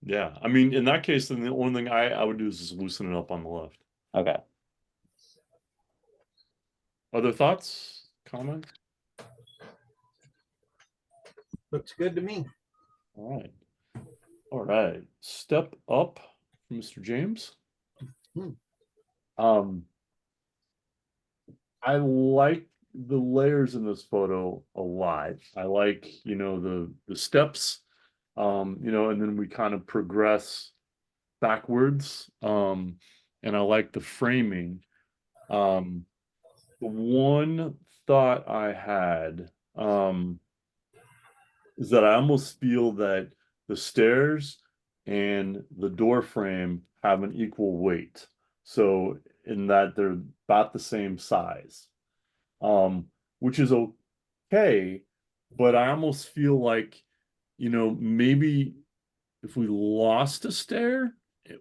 Yeah. I mean, in that case, then the only thing I would do is just loosen it up on the left. Okay. Other thoughts, comments? Looks good to me. All right. All right. Step up, Mr. James. I like the layers in this photo a lot. I like, you know, the steps, you know, and then we kind of progress backwards. And I like the framing. The one thought I had, is that I almost feel that the stairs and the door frame have an equal weight. So in that they're about the same size, which is okay, but I almost feel like, you know, maybe if we lost a stair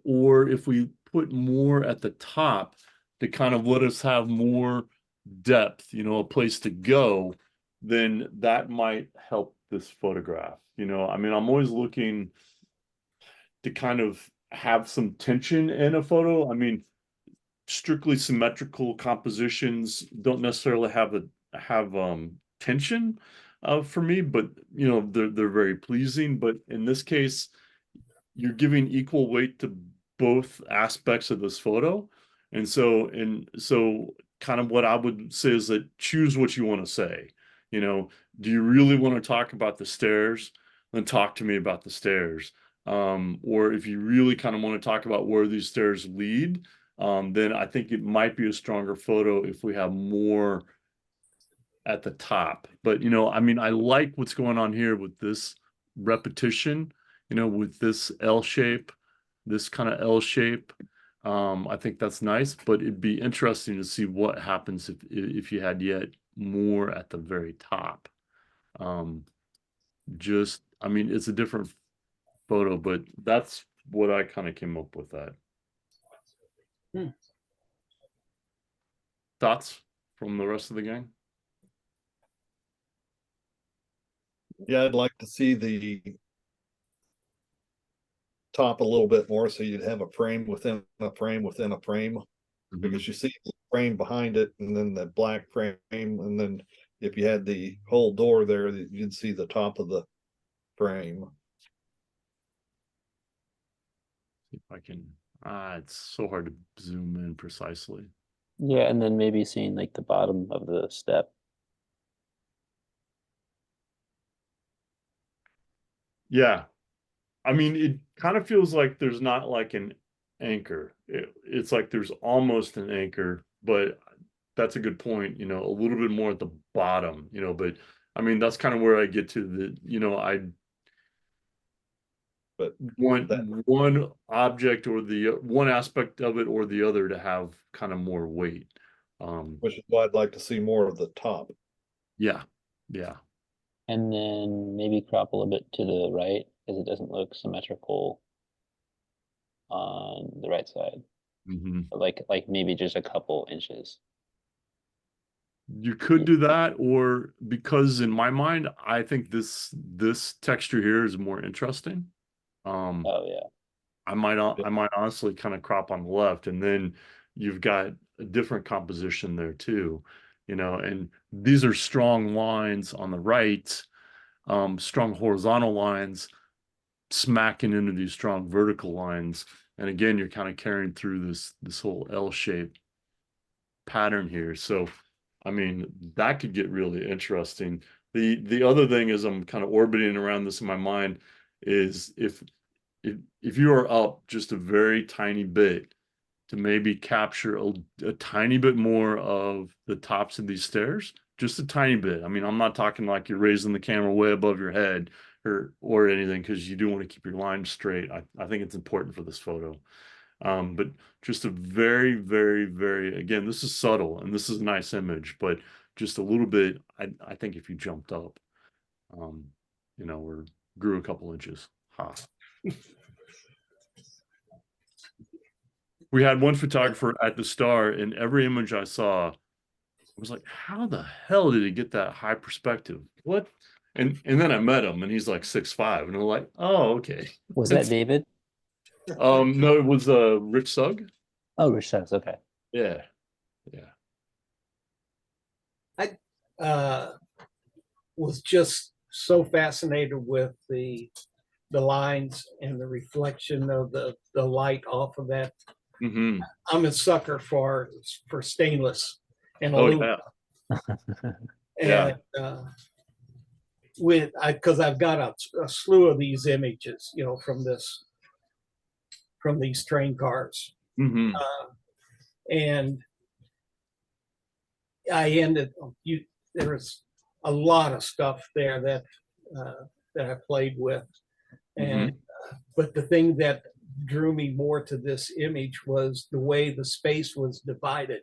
or if we put more at the top to kind of let us have more depth, you know, a place to go, then that might help this photograph. You know, I mean, I'm always looking to kind of have some tension in a photo. I mean, strictly symmetrical compositions don't necessarily have tension for me, but you know, they're very pleasing. But in this case, you're giving equal weight to both aspects of this photo. And so kind of what I would say is that choose what you want to say. You know, do you really want to talk about the stairs? Then talk to me about the stairs. Or if you really kind of want to talk about where these stairs lead, then I think it might be a stronger photo if we have more at the top. But, you know, I mean, I like what's going on here with this repetition, you know, with this L shape, this kind of L shape. I think that's nice, but it'd be interesting to see what happens if you had yet more at the very top. I mean, it's a different photo, but that's what I kind of came up with that. Thoughts from the rest of the gang? Yeah, I'd like to see the top a little bit more so you'd have a frame within a frame within a frame. Because you see the frame behind it and then the black frame, and then if you had the whole door there, you'd see the top of the frame. See if I can, it's so hard to zoom in precisely. Yeah, and then maybe seeing like the bottom of the step. Yeah. I mean, it kind of feels like there's not like an anchor. It's like there's almost an anchor, but that's a good point, you know, a little bit more at the bottom, you know, but I mean, that's kind of where I get to the, you know, I But want that, one object or the one aspect of it or the other to have kind of more weight. which is why I'd like to see more of the top. Yeah. Yeah. And then maybe crop a little bit to the right because it doesn't look symmetrical on the right side. Mm-hmm. Like maybe just a couple inches. You could do that, or because in my mind, I think this texture here is more interesting. Oh yeah. I might honestly kind of crop on the left, and then you've got a different composition there too, you know, and these are strong lines on the right, strong horizontal lines smacking into these strong vertical lines. And again, you're kind of carrying through this whole L-shaped pattern here. So, I mean, that could get really interesting. The other thing is I'm kind of orbiting around this in my mind is if you are up just a very tiny bit to maybe capture a tiny bit more of the tops of these stairs, just a tiny bit. I mean, I'm not talking like you're raising the camera way above your head or anything, because you do want to keep your line straight. I think it's important for this photo. But just a very, very, very, again, this is subtle and this is a nice image, but just a little bit, I think if you jumped up, you know, or grew a couple inches. Ha. We had one photographer at the Star, and every image I saw, I was like, how the hell did he get that high perspective? What? And then I met him and he's like 6'5", and I'm like, oh, okay. Was that David? No, it was Rich Sugg. Oh, Rich Suggs, okay. Yeah. Yeah. Was just so fascinated with the lines and the reflection of the light off of that. Mm-hmm. I'm a sucker for stainless and Oh, aluminum. Yeah. And because I've got a slew of these images, you know, from these train cars. Mm-hmm. And there was a lot of stuff there that I played with. And but the thing that drew me more to this image was the way the space was divided,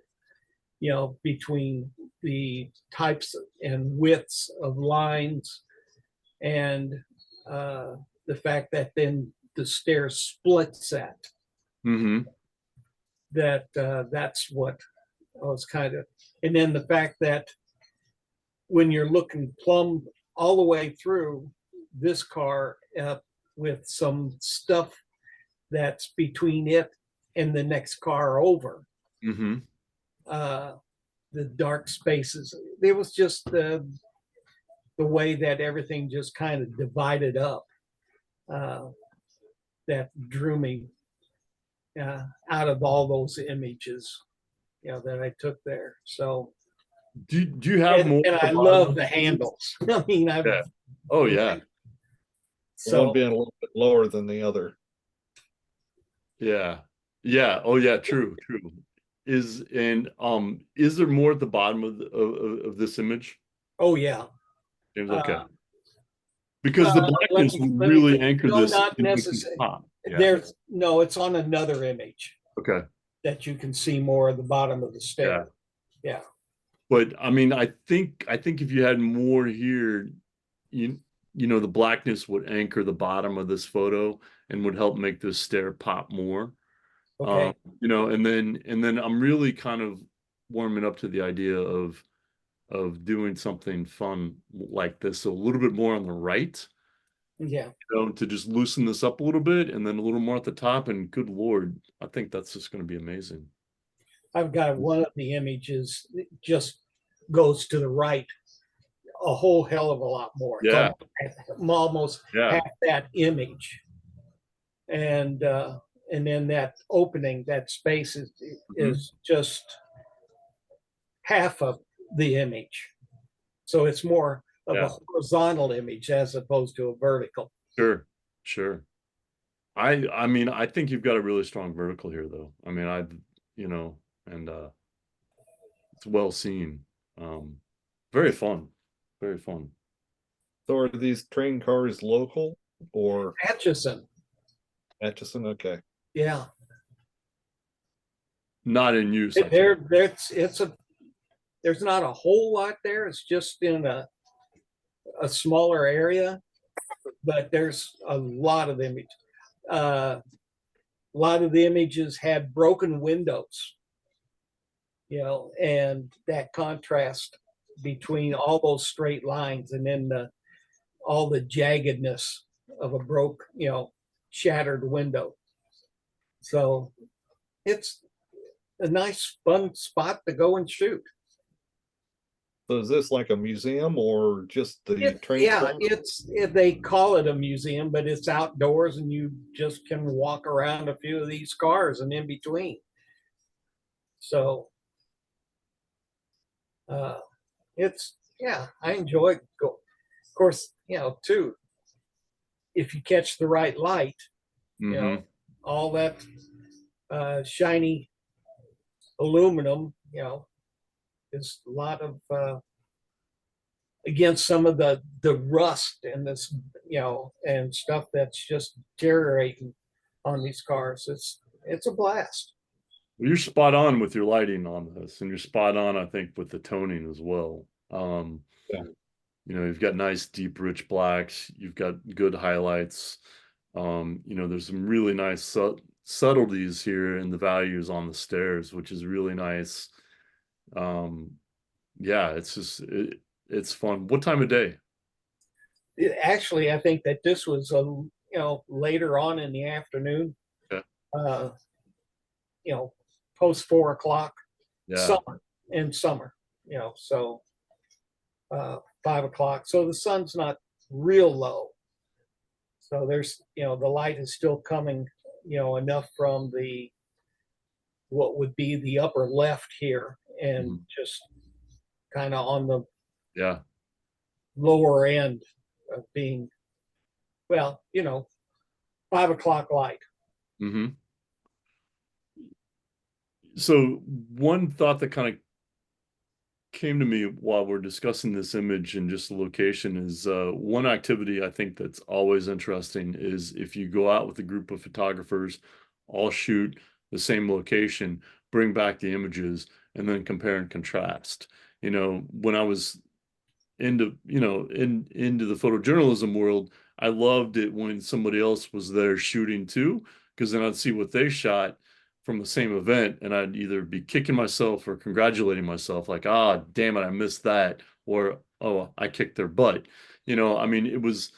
you know, between the types and widths of lines, and the fact that then the stair splits that. Mm-hmm. That's what I was kind of, and then the fact that when you're looking plumb all the way through this car with some stuff that's between it and the next car over, Mm-hmm. the dark spaces. It was just the way that everything just kind of divided up that drew me out of all those images, you know, that I took there. So Do you have more? and I love the handles. I mean, Yeah. Oh yeah. So one being a little bit lower than the other. Yeah. Yeah. Oh yeah. True. True. Is there more at the bottom of this image? oh yeah. James, okay. Because the blackness would let me really think. anchor No, this. not in the necessarily. top. Yeah. There's no, it's on another image Okay. that you can see more at the bottom of the stair. Yeah. But I mean, I think if you had more here, you know, the blackness would anchor the bottom of this photo and would help make this stair pop more. Okay. You know, and then I'm really kind of warming up to the idea of doing something fun like this. So a little bit more on the right, Yeah. you know, to just loosen this up a little bit, and then a little more at the top. And good Lord, I think that's just going to be amazing. I've got one of the images that just goes to the right a whole hell of a lot more. It's Yeah. almost Yeah. half that image. And then that opening, that space is just half of the image. So it's more of Yeah. a horizontal image as opposed to a vertical. Sure. Sure. I mean, I think you've got a really strong vertical here, though. I mean, and it's well seen. Very fun. Very fun. So are these train cars local or Atchison, Atchison? Okay. yeah. Not in use. I think. There's not a whole lot there. It's just in a smaller area, but there's a lot of image. A lot of the images had broken windows, and that contrast between all those straight lines and then all the jaggedness of a shattered window. So it's a nice, fun spot to go and shoot. So is this like a museum or just the train? Yeah, they call it a museum, but it's outdoors and you just can walk around a few of these cars and in between. So I enjoy going. Of course, too, if you catch the right light, all that shiny aluminum, is a lot of against some of the rust and this, and stuff that's just deteriorating on these cars. It's a blast. Well, you're spot on with your lighting on this, and you're spot on, I think, with the toning as well. Yeah. You've got nice, deep, rich blacks. You've got good highlights. There's some really nice subtleties here in the values on the stairs, which is really nice. Yeah, it's fun. What time of day? Actually, I think that this was later on in the afternoon. Yeah. Post 4 o'clock. Yeah. Summer. So 5 o'clock. So the sun's not real low. So there's the light is still coming enough from what would be the upper left here, and just kind of on the lower end of being 5 o'clock light. So one thought that kind of came to me while we're discussing this image and just the location is one activity I think that's always interesting is if you go out with a group of photographers, all shoot the same location, bring back the images, and then compare and contrast. When I was into the photojournalism world, I loved it when somebody else was there shooting too, because then I'd see what they shot from the same event, and I'd either be kicking myself or congratulating myself, like, damn it, I missed that, or, oh, I kicked their butt. I mean, it was,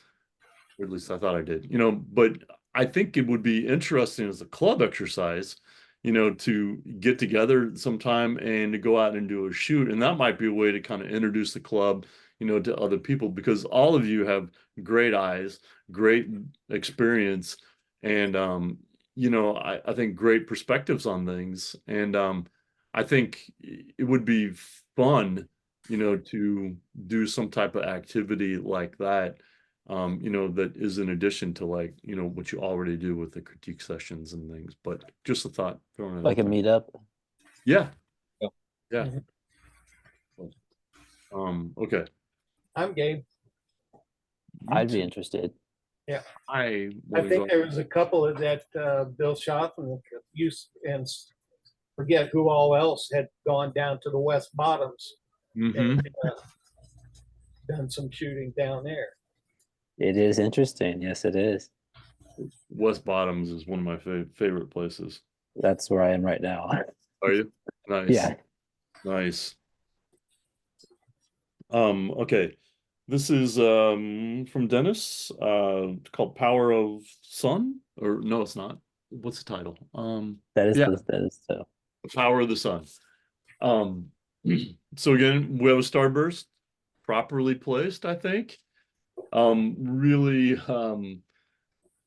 or at least I thought I did, but I think it would be interesting as a club exercise, to get together sometime and to go out and do a shoot. And that might be a way to kind of introduce the club, to other people, because all of you have great eyes, great experience, and, I think great perspectives on things. And I think it would be fun, to do some type of activity like that, that is in addition to what you already do with the critique sessions and things. But just a thought. Like a meetup. Yeah. Yeah. Okay. I'm game. I'd be interested. Yeah. I think there was a couple of that Bill Schaffen and forget who all else had gone down to the West Bottoms and done some shooting down there. It is interesting. Yes, it is. West Bottoms is one of my favorite places. That's where I am right now. Are you? Nice. Yeah. Nice. Okay. This is from Dennis, called Power of Sun, or no, it's not. What's the title? That is The Power of the Sun. So again, we have a starburst. properly placed, I think. Really,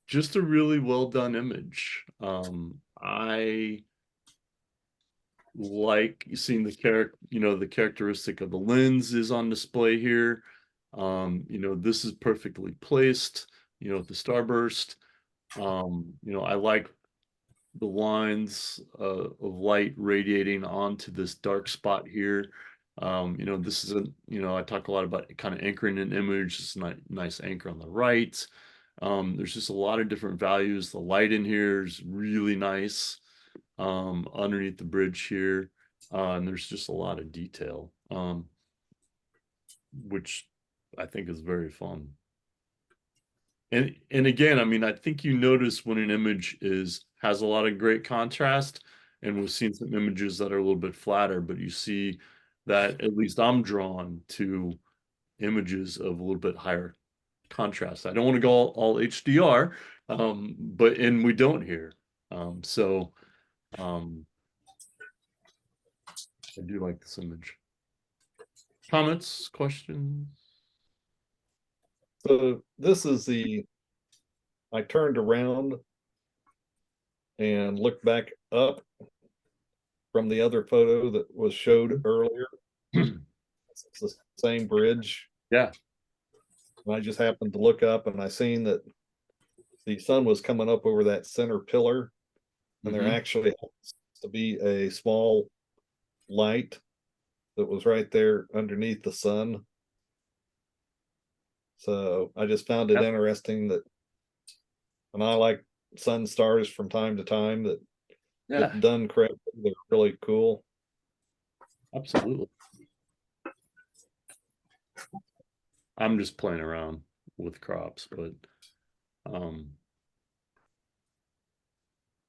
just a really well done image. I like seeing the the characteristic of the lens is on display here. This is perfectly placed, with the starburst. I like the lines of light radiating onto this dark spot here. This is I talk a lot about kind of anchoring an image. It's a nice anchor on the right. There's just a lot of different values. The light in here is really nice underneath the bridge here. And there's just a lot of detail, which I think is very fun. And again, I mean, I think you notice when an image has a lot of great contrast, and we've seen some images that are a little bit flatter, but you see that at least I'm drawn to images of a little bit higher contrast. I don't want to go all HDR, and we don't here. I do like this image. Comments, questions? So this is I turned around and looked back up from the other photo that was showed earlier. It's the same bridge. Yeah. And I just happened to look up and I seen that the sun was coming up over that center pillar, and there actually happens to be a small light that was right there underneath the sun. So I just found it interesting that, and I like sun stars from time to time, that if done correctly, they're really cool. Absolutely. I'm just playing around with crops, but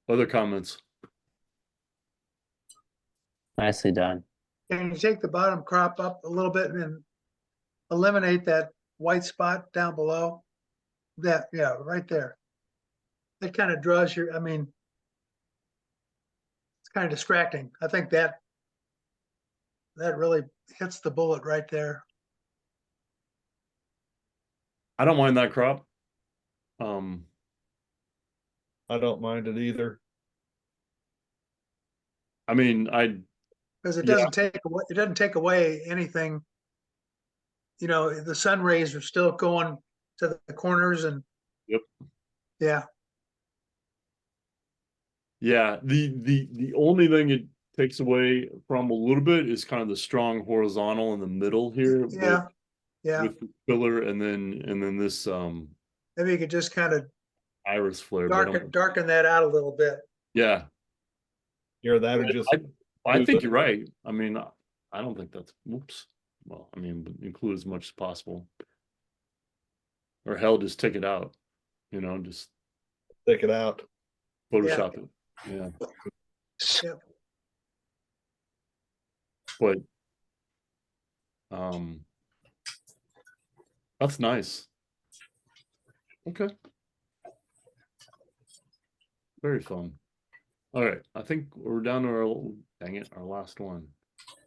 other comments? Nicely done. Can you take the bottom crop up a little bit and eliminate that white spot down below? That, yeah, right there. It kind of draws your, I mean, it's kind of distracting. I think that really hits the bullet right there. I don't mind that crop. I don't mind it either. I mean, because it doesn't take away anything. The sun rays are still going to the corners and Yep. Yeah. Yeah, the only thing it takes away from a little bit is kind of the strong horizontal in the middle here. Yeah. Yeah. With the pillar and then this Maybe you could just kind of iris flare. darken that out a little bit. Yeah. Here, that would just. I think you're right. I mean, I don't think that's. Oops. Well, I mean, include as much as possible. Or hell, just take it out. Just take it out. Photoshop it. Yeah. Yep. But that's nice. Okay. Very fun. All right, I think we're down to our last one.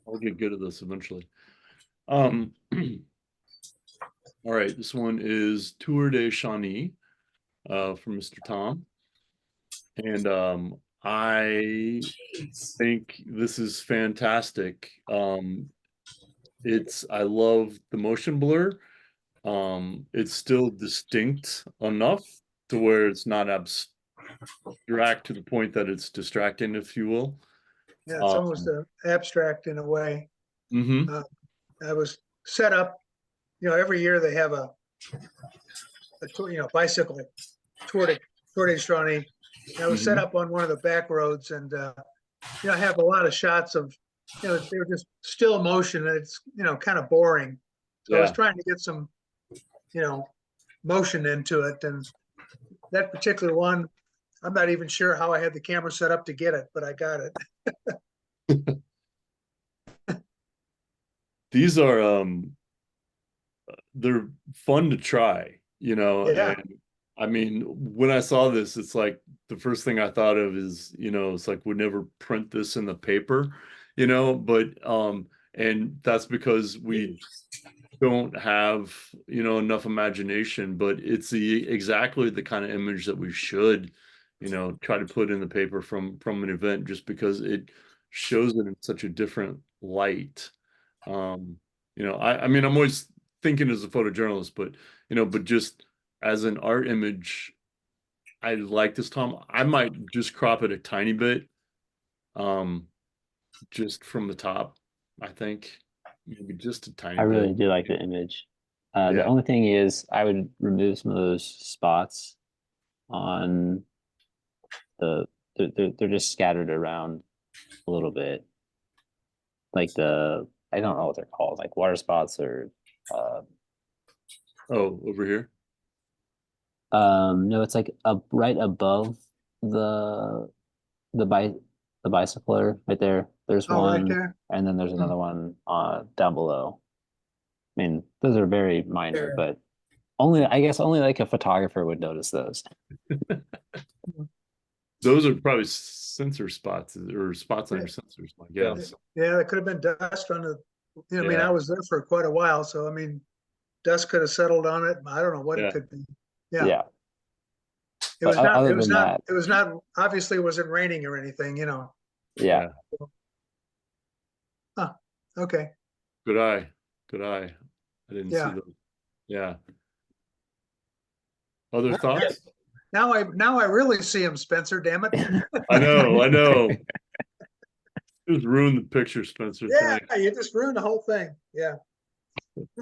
I'll get good at this eventually. All right, this one is Tour de Shawnee from Mr. Tom. And I think this is fantastic. I love the motion blur. It's still distinct enough to where it's not abstract to the point that it's distracting, if you will. Yeah, it's almost abstract in a way. I was set up, every year they have a bicycle Tour de Shawnee. I was set up on one of the back roads, and I have a lot of shots of, they were just still motion, and it's kind of boring. So I was trying to get some, motion into it, and that particular one, I'm not even sure how I had the camera set up to get it, but I got it. These are they're fun to try, Yeah. and I mean, when I saw this, it's like the first thing I thought of is, it's like we'd never print this in the paper, but and that's because we don't have, you know, enough imagination, but it's exactly the kind of image that we should, you know, try to put in the paper from an event, just because it shows it in such a different light. You know, I mean, I'm always thinking as a photojournalist, but you know, but just as an art image, I like this, Tom. I might just crop it a tiny bit, just from the top, I think. Maybe just a tiny I really bit. do like the image. The Yeah. only thing is I would remove some of those spots on they're just scattered around a little bit. Like I don't know what they're called, like water spots or Oh, over here. no, it's like right above the the bi the bicycler right there. There's Oh, right one, there. and then there's Hmm. another one down below. I mean, those are very minor, There. but only I guess only like a photographer would notice those. Those are probably sensor spots or spots on your sensors, my Yeah. guess. Yeah, it could have been dust on the, you know, I mean, Yeah. I was there for quite a while, so I mean, dust could have settled on it. I don't know what Yeah. it could be. Yeah, Yeah. it But was not, other it was than not, that, it was not, obviously it wasn't raining or anything, you know. yeah. Okay, Good eye. Good eye. I didn't see yeah. those. Yeah. Other thoughts? Now I really see him, Spencer, damn it. I know, I know. Just ruined the picture, Spencer. Yeah, Thanks. you just ruined the whole thing. Yeah.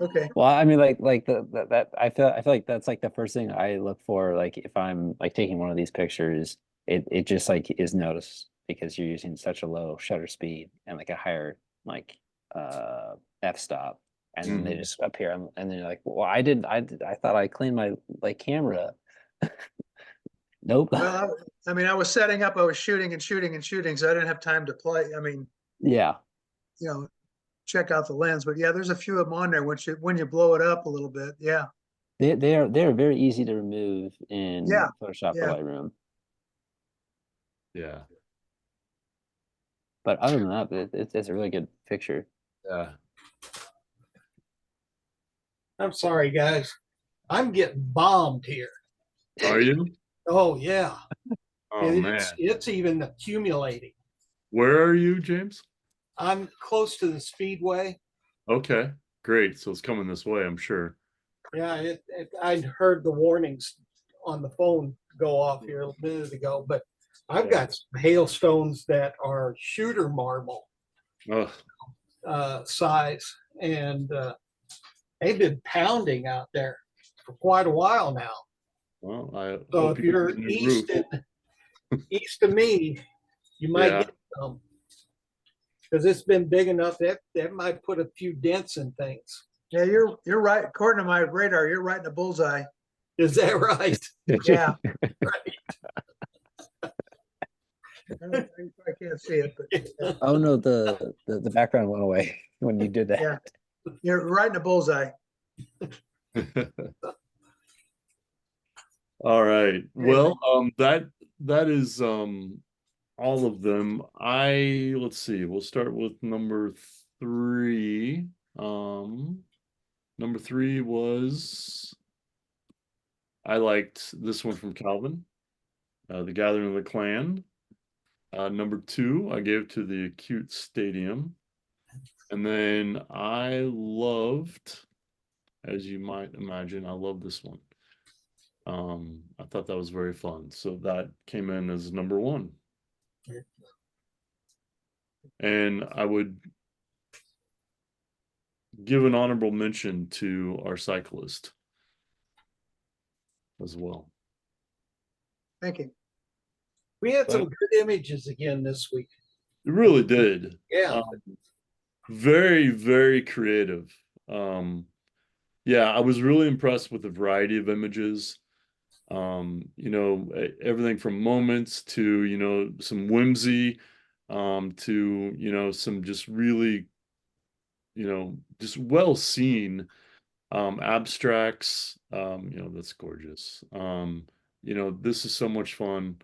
Okay, Well, I mean, like that I feel like that's like the first thing I look for. Like if I'm like taking one of these pictures, it just like is noticed because you're using such a low shutter speed and like a higher like f-stop, and then they Mhm. just appear and then you're like, well, I thought I cleaned my like camera. Nope. well, I mean, I was setting up, I was shooting and shooting and shooting, so I didn't have time to play. I mean, Yeah. you know, check out the lens, but yeah, there's a few of them on there when you blow it up a little bit. Yeah, They're very easy to remove in Yeah, Photoshop or yeah. Lightroom. Yeah. But other than that, it's a really good picture. Yeah. I'm sorry, guys. I'm getting bombed here. Are you? Oh, yeah. Oh man. It's even accumulating. Where are you, James? I'm close to the speedway. Okay. Great. So it's coming this way, I'm sure. Yeah, I heard the warnings on the phone go off here a minute ago, but I've Yeah. got some hailstones that are shooter marble Oh, size, and they've been pounding out there for quite a while now. well, I So hope if you you're get a new roof. east of me, you might Yeah. get some. Because it's been big enough that might put a few dents in things. yeah, you're right. According to my radar, you're right in the bullseye. Is that right? Yeah, Right. I can't see it, but Oh no, the background went away when you did that. Yeah. you're right in the bullseye. All right. Well, that is all of them. Let's see. We'll start with number 3. Number 3 was I liked this one from Calvin, The Gathering of the Clan. Number 2, I gave to the Acute Stadium. And then I loved, as you might imagine, I love this one. I thought that was very fun. So that came in as number 1. And I would give an honorable mention to our cyclist as well. Thank you. We had some good images again this week. It really did. Yeah. Very, very creative. Yeah, I was really impressed with the variety of images. You know, everything from moments to, you know, some whimsy, to, you know, some just really, you know, just well seen abstracts. You know, that's gorgeous. You know, this is so much fun.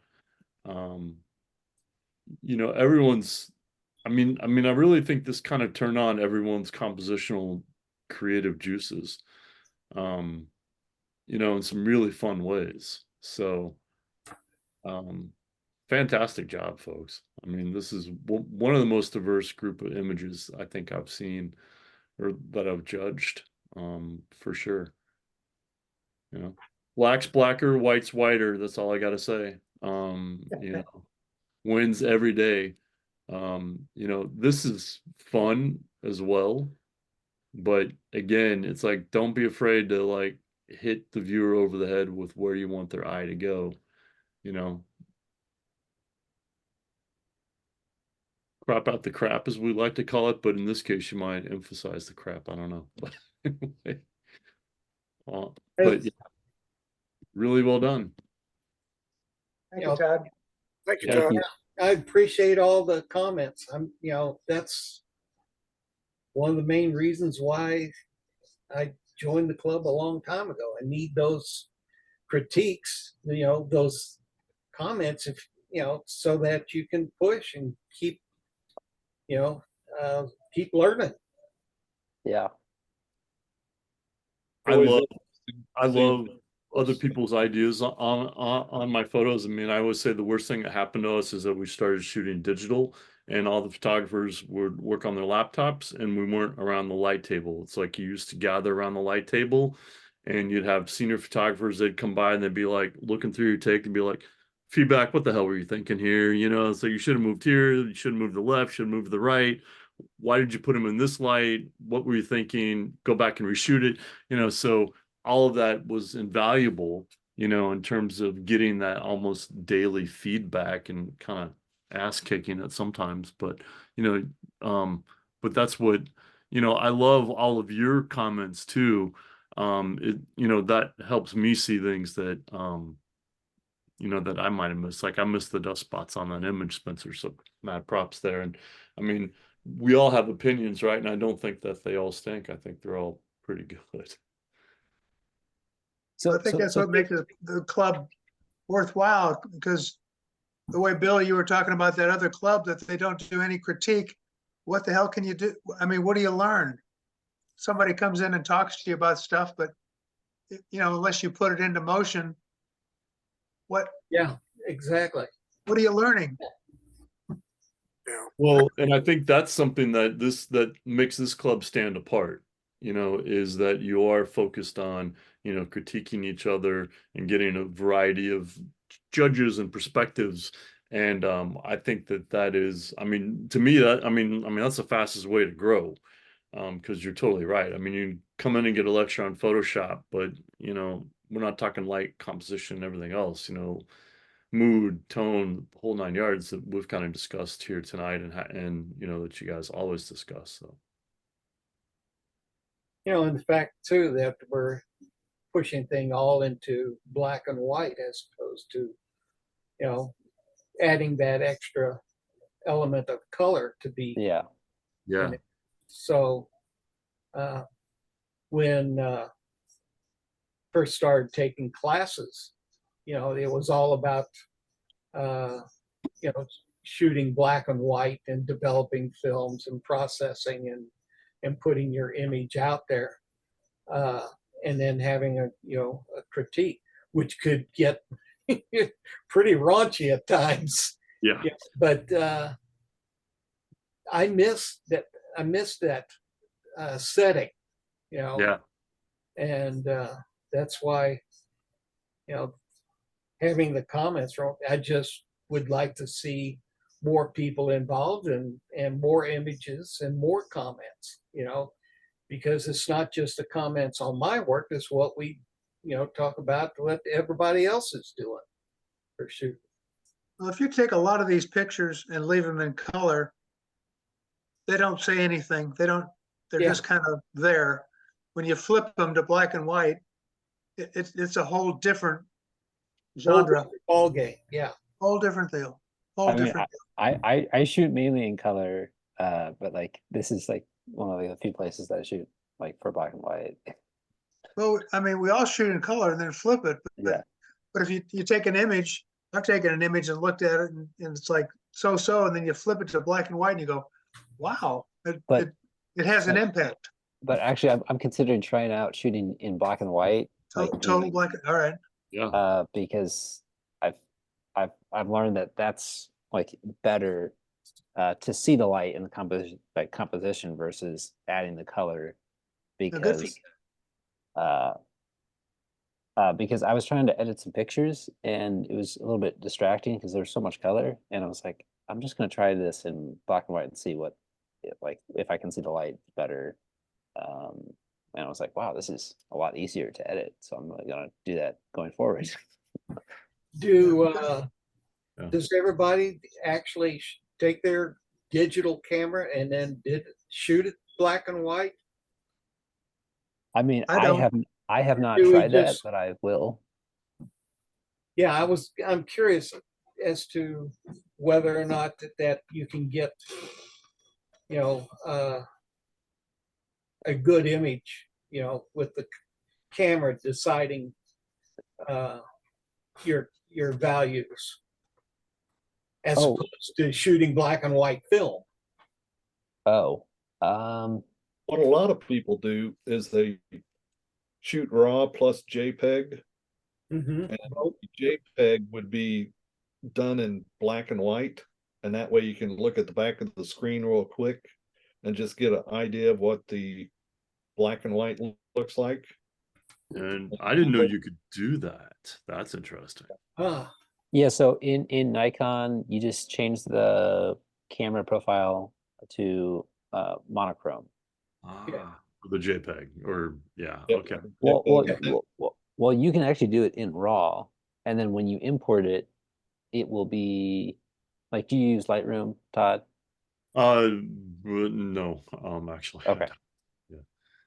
You know, I really think this kind of turned on everyone's compositional creative juices, you know, in some really fun ways. So, fantastic job, folks. I mean, this is one of the most diverse group of images I think I've seen or that I've judged, for sure. You know, black's blacker, white's whiter. That's all I got to say. You know, wins every day. You know, this is fun as well, but again, it's like, don't be afraid to like hit the viewer over the head with where you want their eye to go, you know. Crop out the crap, as we like to call it, but in this case, you might emphasize the crap. I don't know. But anyway, but yeah, really well done. Thank you, Todd. Thank you, Thank Todd. you. I appreciate all the comments. That's one of the main reasons why I joined the club a long time ago. I need those critiques, those comments, if so that you can push and keep, keep learning. Yeah. I Always love seeing other people's ideas on my photos. I mean, I always say the worst thing that happened to us is that we started shooting digital and all the photographers would work on their laptops and we weren't around the light table. It's like you used to gather around the light table and you'd have senior photographers, they'd come by and they'd be like looking through your take and be like, Feeback, what the hell were you thinking here? You know, so you should have moved here, you should have moved to the left, should have moved to the right. Why did you put him in this light? What were you thinking? Go back and reshoot it. You know, so all of that was invaluable, you know, in terms of getting that almost daily feedback and kind of ass kicking it sometimes. But, you know, but that's what, you know, I love all of your comments too. You know, that helps me see things that, you know, that I might have missed. Like I missed the dust spots on that image, Spencer. So mad props there. And I mean, we all have opinions, right? And I don't think that they all stink. I think they're all pretty good. So I think that's what makes the club worthwhile, because the way, Bill, you were talking about that other club that they don't do any critique. What the hell can you do? I mean, what do you learn? Somebody comes in and talks to you about stuff, but unless you put it into motion, what Exactly. are you learning? Yeah. Well, and I think that's something that makes this club stand apart, you know, is that you are focused on, you know, critiquing each other and getting a variety of judges and perspectives. And I think that is, I mean, to me, I mean, that's the fastest way to grow. Because you're totally right. I mean, you come in and get a lecture on Photoshop, but you know, we're not talking light composition and everything else, you know, mood, tone, the whole 9 yards that we've kind of discussed here tonight and you know, that you guys always discuss. So And the fact too that we're pushing thing all into black and white as opposed to, adding that extra element of color to be. yeah. yeah. So when first started taking classes, it was all about shooting black and white and developing films and processing and putting your image out there, and then having a critique, which could get pretty raunchy at times. Yeah. But I missed that setting, Yeah. and that's why, having the comments, I just would like to see more people involved and more images and more comments, because it's not just the comments on my work, it's what we, talk about what everybody else is doing for sure. Well, if you take a lot of these pictures and leave them in color, they don't say anything. They're just kind of there. When you flip them to black and white, it's a whole different genre. Ball game, yeah. Whole different deal. Whole different deal. I shoot mainly in color, but like this is like one of the few places that I shoot like for black and white. Well, I mean, we all shoot in color and then flip it. But if you take an image, I've taken an image and looked at it and it's like so, and then you flip it to black and white and you go, wow, it has an impact. but actually, I'm considering trying out shooting in black and white, like Total black, all right. Yeah. because I've learned that that's like better to see the light in the composition versus adding the color, No, good for because because I was trying to edit some pictures and it was a little bit distracting because there's so much color, and I was like, I'm just gonna try this in black and white and see what like if I can see the light better. And I was like, wow, this is a lot easier to edit, so I'm really gonna do that going forward. Do, Yeah. does everybody actually take their digital camera and then shoot it black and white? I mean, I don't. I have not Do we tried that, just- but I will. Yeah, I'm curious as to whether or not that you can get, you know, a good image, you know, with the camera deciding your values as Oh. opposed to shooting black and white film. Oh, What a lot of people do is they shoot raw plus JPEG. Mhm. And JPEG would be done in black and white, and that way you can look at the back of the screen real quick and just get an idea of what the black and white looks like. And I didn't know you could do that. That's interesting. yeah. So in Nikon, you just change the camera profile to monochrome. For the JPEG, or yeah, Yep. okay. Well, you can actually do it in RAW, and then when you import it, it will be like, do you use Lightroom, Todd? No, actually. Okay.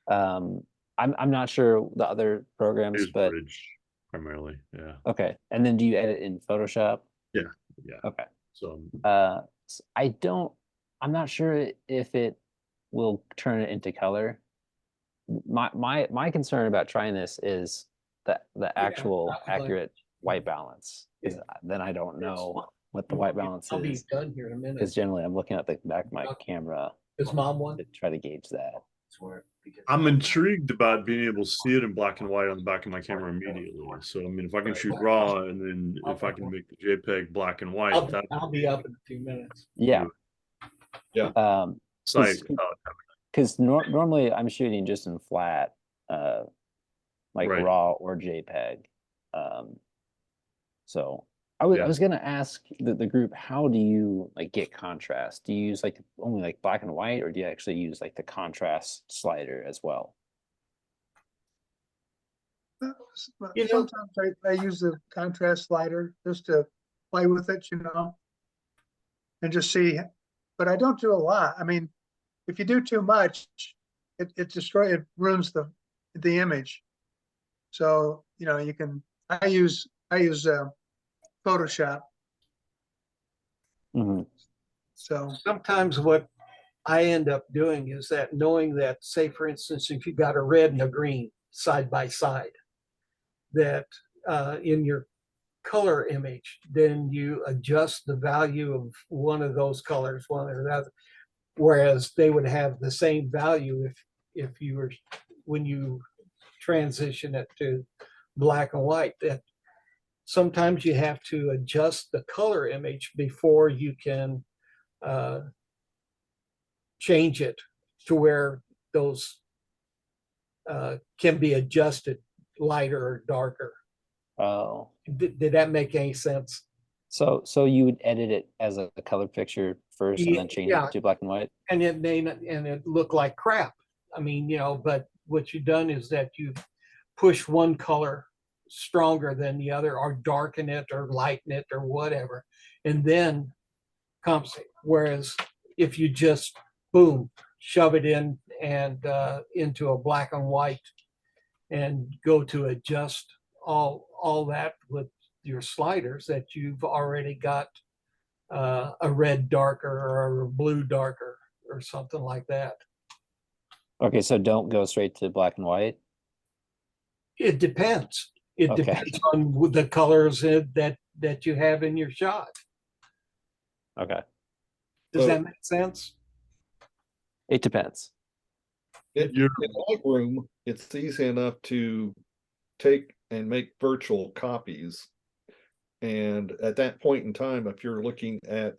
I'm not sure the other I programs, use but Bridge primarily, yeah. okay. And then do you edit in Photoshop? Yeah. Okay. So I'm not sure if it will turn it into color. My concern about trying this is the actual probably. accurate white balance. Because then I don't know what the white balance I'll be is. done here in a minute. Because generally I'm looking at the back of my camera Does mom want? to try to gauge that. I'm intrigued about being able to see it in black and white on the back of my camera immediately. So I mean, if I can shoot raw, and then if I can make the JPEG black and white, I'll be up in a few minutes. Yeah. Yeah. Site because normally I'm shooting just in flat, like Right. raw or JPEG. So I was gonna ask the group, how do you like get contrast? Do you use like only like black and white, or do you actually use like the contrast slider as well? You know- Sometimes I use the contrast slider just to play with it, and just see, but I don't do a lot. I mean, if you do too much, it ruins the image. So, I use Photoshop. Mhm. So, Sometimes what I end up doing is that, knowing that, say for instance, if you got a red and a green side by side, that in your color image, then you adjust the value of one of those colors, one or the other. Whereas they would have the same value if you were, when you transition it to black and white. That sometimes you have to adjust the color image before you can change it to where those can be adjusted lighter or darker. Oh, Did that make any sense? so you would edit it as a color picture first and then change Yeah. it to black and white? And it may not, and it looked like crap. I mean, but what you've done is that you push one color stronger than the other, or darken it or lighten it or whatever, and then compensate. Whereas if you just boom, shove it in and into a black and white and go to adjust all that with your sliders, that you've already got a red darker or a blue darker or something like that. Okay, so don't go straight to black and white. It depends. It Okay. depends on the colors that you have in your shot. Okay, Does So- that make sense? it depends. You're In Lightroom, it's easy enough to take and make virtual copies. And at that point in time, if you're looking at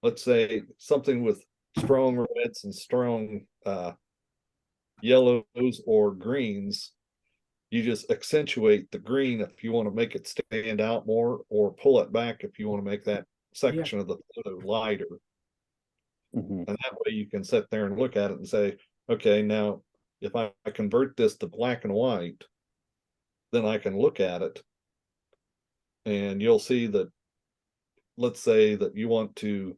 let's say something with strong reds and strong yellows or greens, you just accentuate the green if you want to make it stand out more, or pull it back if you want to make that section of the photo lighter. Mhm. And that way you can sit there and look at it and say, okay, now if I convert this to black and white, then I can look at it and you'll see that, let's say that you want to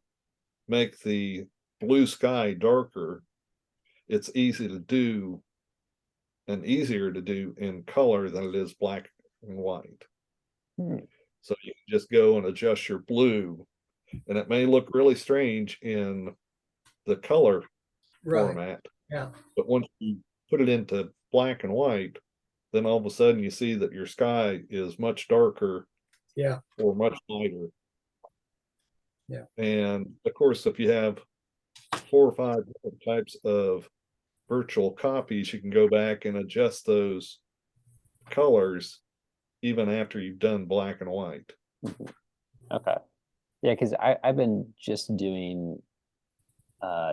make the blue sky darker. It's easy to do and easier to do in color than it is black and white. Hmm. So you can just go and adjust your blue, and it may look really strange in the color Right, format, yeah, but once you put it into black and white, then all of a sudden you see that your sky is much darker yeah, or much lighter. Yeah. And of course, if you have 4 or 5 different types of virtual copies, you can go back and adjust those colors even after you've done black and white. Mhm. Okay. Yeah, because I've been just doing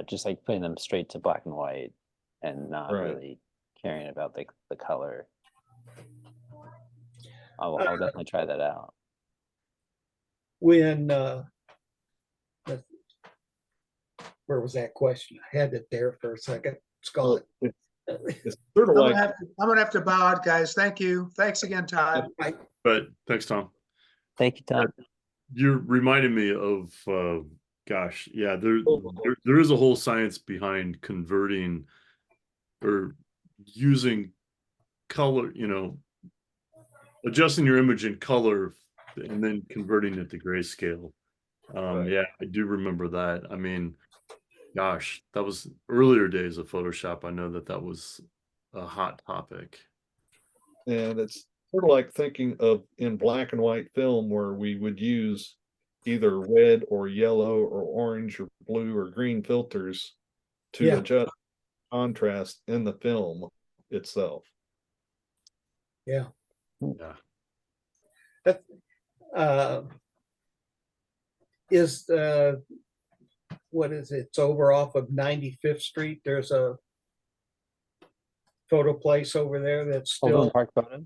just like putting them straight to black and white and not Right. really caring about the color. I'll definitely try that out. when, where was that question? I had it there for a second, Scott. It's sort of like, I'm gonna have to bow out, guys. Thank you. Thanks again, Todd. but thanks, Tom. Thank you, Tom. You're reminding me of gosh, yeah, there is a whole science behind converting or using color, adjusting your image in color and then converting it to grayscale. Right. Yeah, I do remember that. I mean, gosh, that was earlier days of Photoshop. I know that was a hot topic. and it's sort of like thinking of in black and white film where we would use either red or yellow or orange or blue or green filters to Yeah. adjust contrast in the film itself. Yeah. Yeah. That, is what is it? It's over off of 95th Street. There's a photo place over there that's Overland still, Park photo?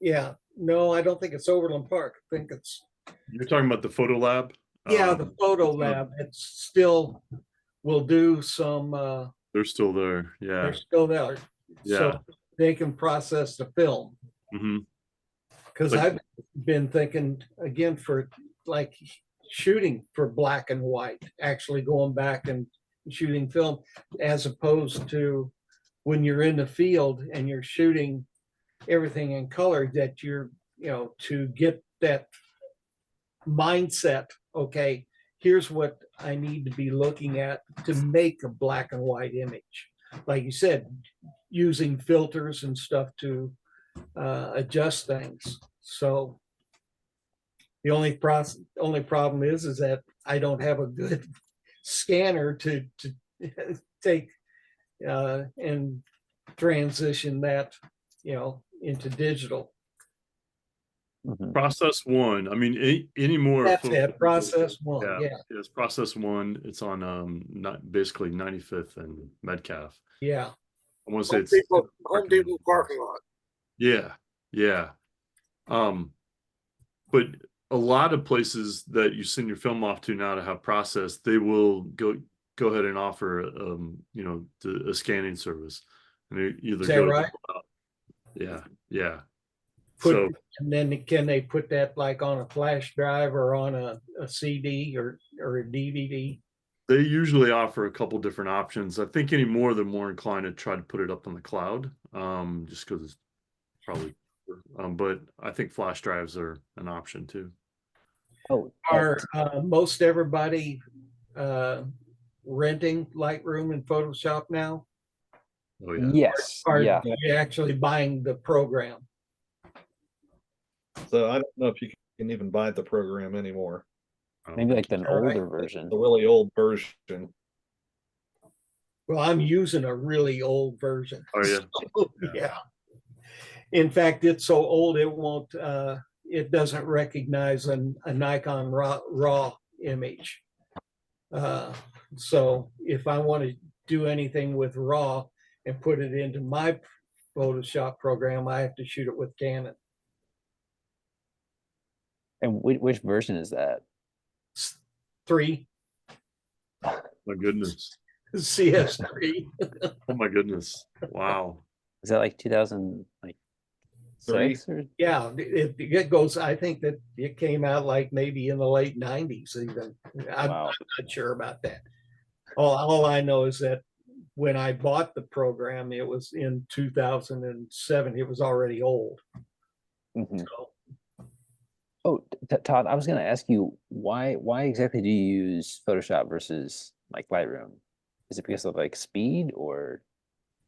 yeah. No, I don't think it's Overland Park. I think it's, You're talking about the photo lab? yeah, the photo lab. It's still, will do some, They're still there. Yeah. they're still there. Yeah. So they can process the film. Hmm. Because Like- I've been thinking again for like shooting for black and white, actually going back and shooting film, as opposed to when you're in the field and you're shooting everything in color, that you're, to get that mindset, okay, here's what I need to be looking at to make a black and white image. Like you said, using filters and stuff to adjust things. So the only problem is that I don't have a good scanner to take and transition that, into digital. Mhm. Process one. I mean, any more. That's it. Process one. Yeah, Yeah. it's process one. It's on not basically 95th and Metcalf. Yeah. I want to say Home Depot parking lot. Yeah, yeah. But a lot of places that you send your film off to now to have processed, they will go ahead and offer a scanning service. And they either Is that go right? Yeah, yeah. And then can they put that like on a flash drive or on a CD or a DVD? They usually offer a couple different options. I think anymore they're more inclined to try to put it up on the cloud, just because it's probably. But I think flash drives are an option too. Oh, Are most everybody renting Lightroom and Photoshop now? Oh yeah. yes. Are Yeah. you actually buying the program? So I don't know if you can even buy the program anymore. Maybe like an All right. older version. The really old version. Well, I'm using a really old version. Oh yeah. So, yeah. In fact, it's so old it won't. It doesn't recognize a Nikon raw image. So if I want to do anything with RAW and put it into my Photoshop program, I have to shoot it with Canon. And which version is that? 3 My goodness. CS3. Oh my goodness. Wow. Is that like 2000 like 6 or? Yeah, it goes. I think that it came out like maybe in the late 90s even. I'm Wow. not sure about that. All I know is that when I bought the program, it was in 2007. It was already old. Mhm. So, Oh, Todd, I was going to ask you why exactly do you use Photoshop versus like Lightroom? Is it because of like speed or?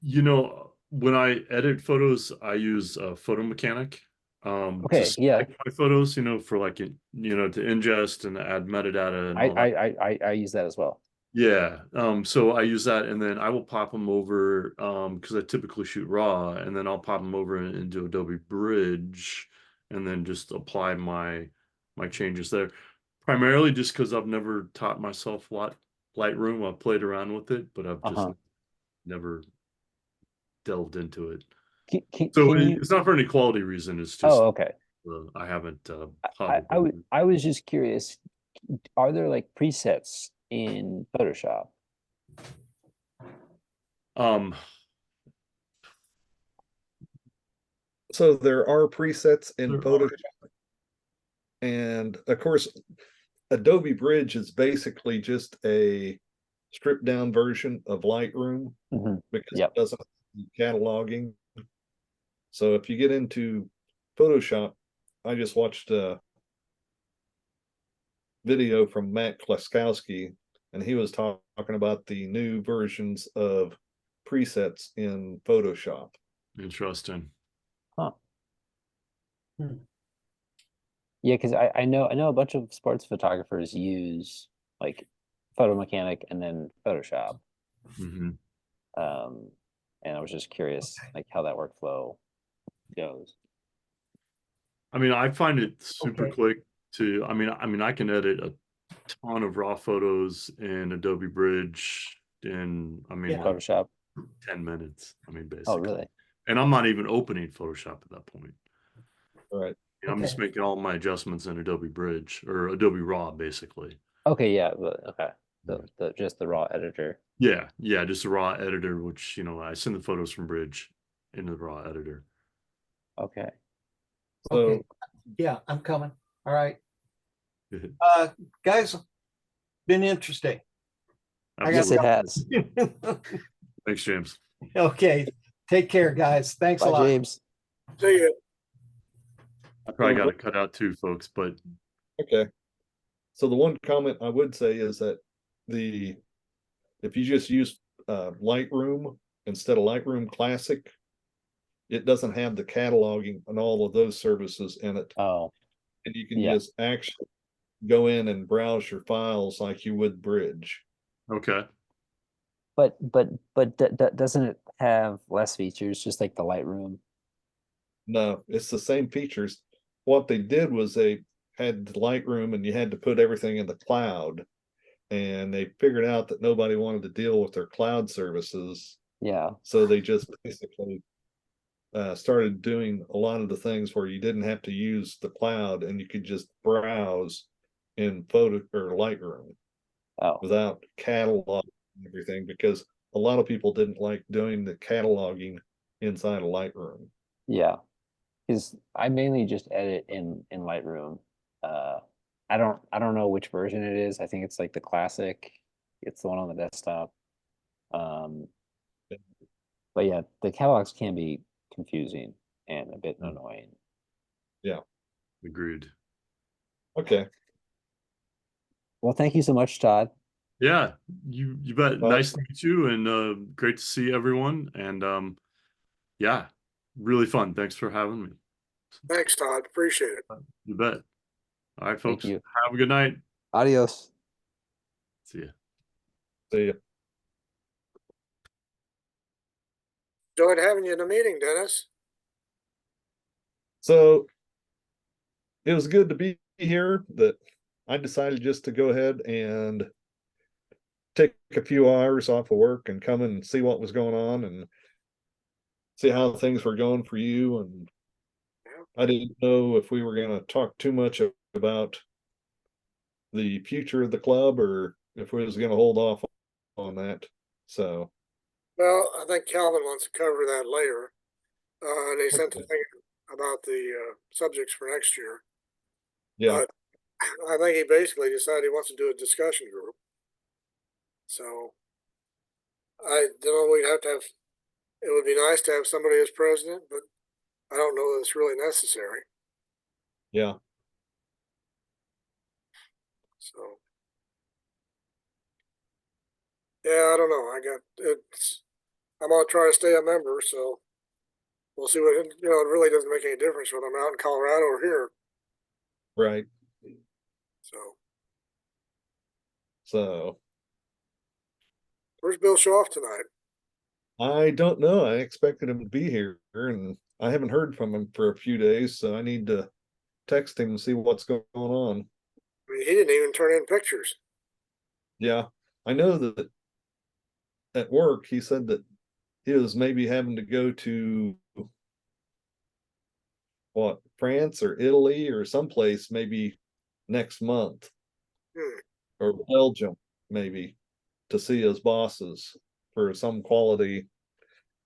You know, when I edit photos, I use Photo Mechanic Okay, to yeah. select my photos, you know, for like to ingest and add metadata and all that. I use that as well. Yeah. So I use that, and then I will pop them over because I typically shoot raw, and then I'll pop them over into Adobe Bridge and then just apply my changes there. Primarily just because I've never taught myself Lightroom. I've played around with it, but I've just never delved into it. So it's not for any quality reason. It's just okay. I haven't I was just curious, are there like presets in Photoshop? So there are presets in There are. Photoshop. And of course, Adobe Bridge is basically just a stripped down version of Lightroom because Yep. it doesn't have cataloging. So if you get into Photoshop, I just watched a video from Matt Klaskowski, and he was talking about the new versions of presets in Photoshop. Interesting. Huh. Yeah, because I know a bunch of sports photographers use like Photo Mechanic and then Photoshop. Mm-hmm. And I was just curious like how that workflow goes. I mean, I find it super quick to, I mean, I can edit a ton of raw photos in Adobe Bridge in, like Photoshop. 10 minutes. I mean, basically. Oh, really? And I'm not even opening Photoshop at that point. Right. I'm just making all my adjustments in Adobe Bridge or Adobe Raw, basically. Okay, yeah, okay. Just the raw editor. Yeah, just a raw editor, which I send the photos from Bridge into the raw editor. Okay. Okay. Yeah, I'm coming. All right. Guys, been interesting. Absolutely. Yes, it has. Thanks, James. Okay. Take care, guys. Thanks a Bye, lot. James. See ya. I probably got to cut out too, folks, but Okay. So the one comment I would say is that if you just use Lightroom instead of Lightroom Classic, it doesn't have the cataloging and all of those services in it. Oh. And you can just actually go in and browse your files like you would Bridge. okay. But doesn't it have less features, just like the Lightroom? No, it's the same features. What they did was they had the Lightroom and you had to put everything in the cloud. And they figured out that nobody wanted to deal with their cloud services. Yeah. So they just basically started doing a lot of the things where you didn't have to use the cloud and you could just browse in Photo or Lightroom without cataloging everything, because a lot of people didn't like doing the cataloging inside of Lightroom. Yeah, because I mainly just edit in Lightroom. I don't know which version it is. I think it's like the classic. It's the one on the desktop. But yeah, the catalogs can be confusing and a bit annoying. Yeah. Agreed. Okay. Well, thank you so much, Todd. Yeah, you bet. Nice to meet you, and great to see everyone. And yeah, really fun. Thanks for having me. Thanks, Todd. Appreciate it. You bet. All right, folks. Thank you. Have a good night. Adios. See ya. See ya. enjoyed having you in the meeting, Dennis. So it was good to be here that I decided just to go ahead and take a few hours off of work and come and see what was going on and see how things were going for you. And I didn't know if we were going to talk too much about the future of the club or if we was going to hold off on that. So, Well, I think Calvin wants to cover that later. And he sent the thing about the subjects for next year. yeah, But I think he basically decided he wants to do a discussion group. So I don't know, we'd have to have, it would be nice to have somebody as president, but I don't know that it's really necessary. yeah. So, yeah, I don't know. I'm going to try to stay a member. So we'll see what, it really doesn't make any difference whether I'm out in Colorado or here. Right. So So where's Bill Shaw tonight? I don't know. I expected him to be here and I haven't heard from him for a few days. So I need to text him and see what's going on. I mean, he didn't even turn in pictures. Yeah. I know that at work, he said that he was maybe having to go to France or Italy or someplace maybe next month Hmm. or Belgium, maybe to see his bosses for some quality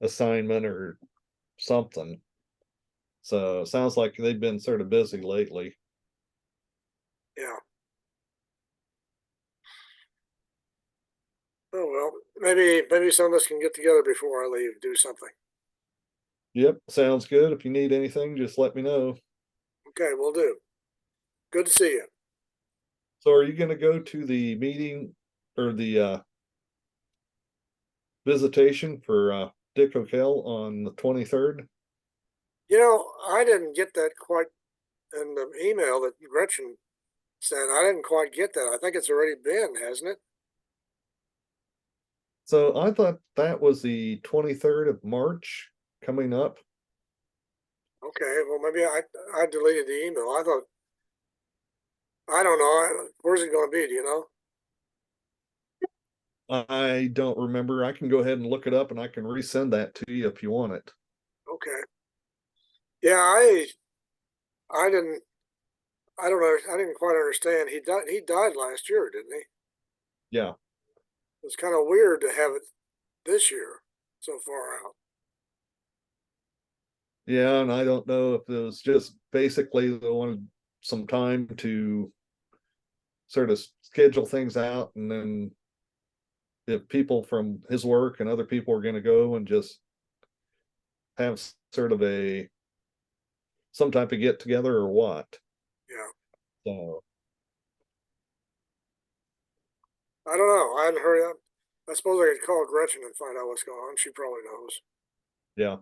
assignment or something. So it sounds like they've been sort of busy lately. Yeah. Oh well, maybe some of us can get together before I leave, do something. Yep, sounds good. If you need anything, just let me know. Okay, we'll do. Good to see you. So are you going to go to the meeting or the visitation for Dick O'Kell on the 23rd? I didn't get that quite in the email that Gretchen sent. I didn't quite get that. I think it's already been, hasn't it? So I thought that was the 23rd of March coming up. Okay, well maybe I deleted the email. I don't know. Where's it going to be? Do you know? I don't remember. I can go ahead and look it up and I can resend that to you if you want it. Okay. Yeah, I didn't. I don't know. I didn't quite understand. He died last year, didn't he? Yeah. It's kind of weird to have it this year so far out. Yeah. And I don't know if it was just basically they wanted some time to sort of schedule things out. And then if people from his work and other people are going to go and just have sort of some type of get together or what. Yeah. So I don't know. I hadn't heard that. I suppose I could call Gretchen and find out what's going on. She probably knows. yeah.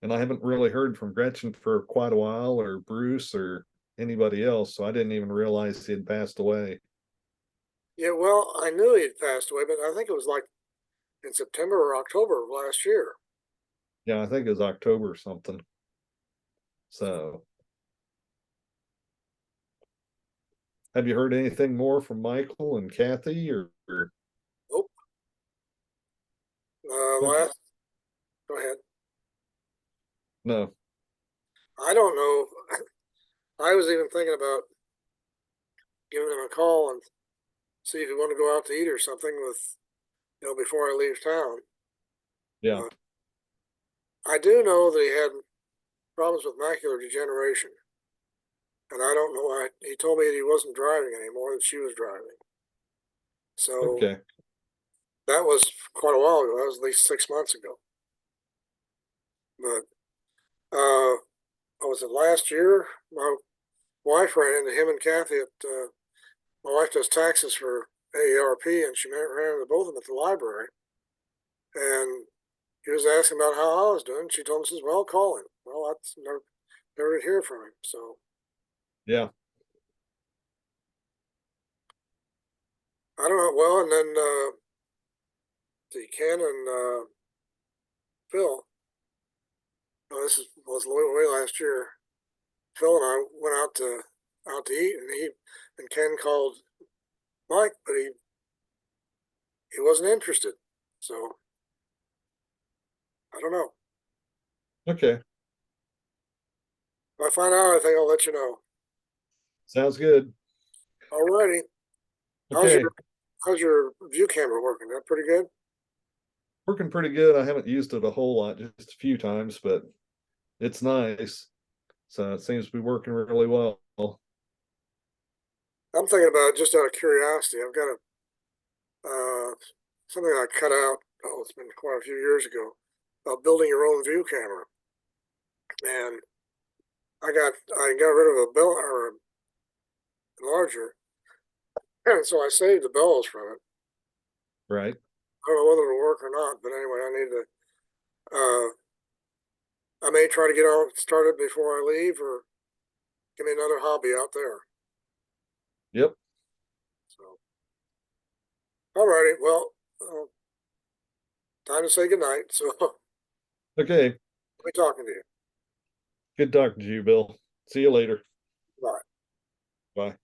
And I haven't really heard from Gretchen for quite a while or Bruce or anybody else. So I didn't even realize he had passed away. Yeah, well, I knew he'd passed away, but I think it was like in September or October of last year. Yeah, I think it was October or something. So have you heard anything more from Michael and Kathy or Nope. okay. Go ahead. No. I don't know. I was even thinking about giving him a call and see if he wanted to go out to eat or something before I leave town. Yeah. I do know that he had problems with macular degeneration. And I don't know why. He told me that he wasn't driving anymore, that she was driving. So Okay. that was quite a while ago. That was at least 6 months ago. But what was it, last year? My wife ran into him and Kathy my wife does taxes for AARP, and she ran into both of them at the library. And he was asking about how I was doing. She told him, says, well, call him. Well, that's never did hear from him. So Yeah. I don't know. Well, and then Ken and Phil, no, was way last year. Phil and I went out to eat, and Ken called Mike, but he wasn't interested. So I don't know. Okay, If I find out anything, I'll let you know. sounds good. Alrighty. Okay, How's your view camera working? That pretty good? working pretty good. I haven't used it a whole lot, just a few times, but it's nice. So it seems to be working really well. I'm thinking about, just out of curiosity, I've got something I cut out. Oh, it's been quite a few years ago, about building your own view camera, and I got rid of a bell or a enlarger, and so I saved the bellows from it. Right. I don't know whether it'll work or not, but anyway, I need to. I may try to get all started before I leave, or give me another hobby out there. Yep. So, alrighty, well, time to say goodnight. So, I'll Okay. be talking to you. Good talking to you, Bill. See you later. Bye. Bye.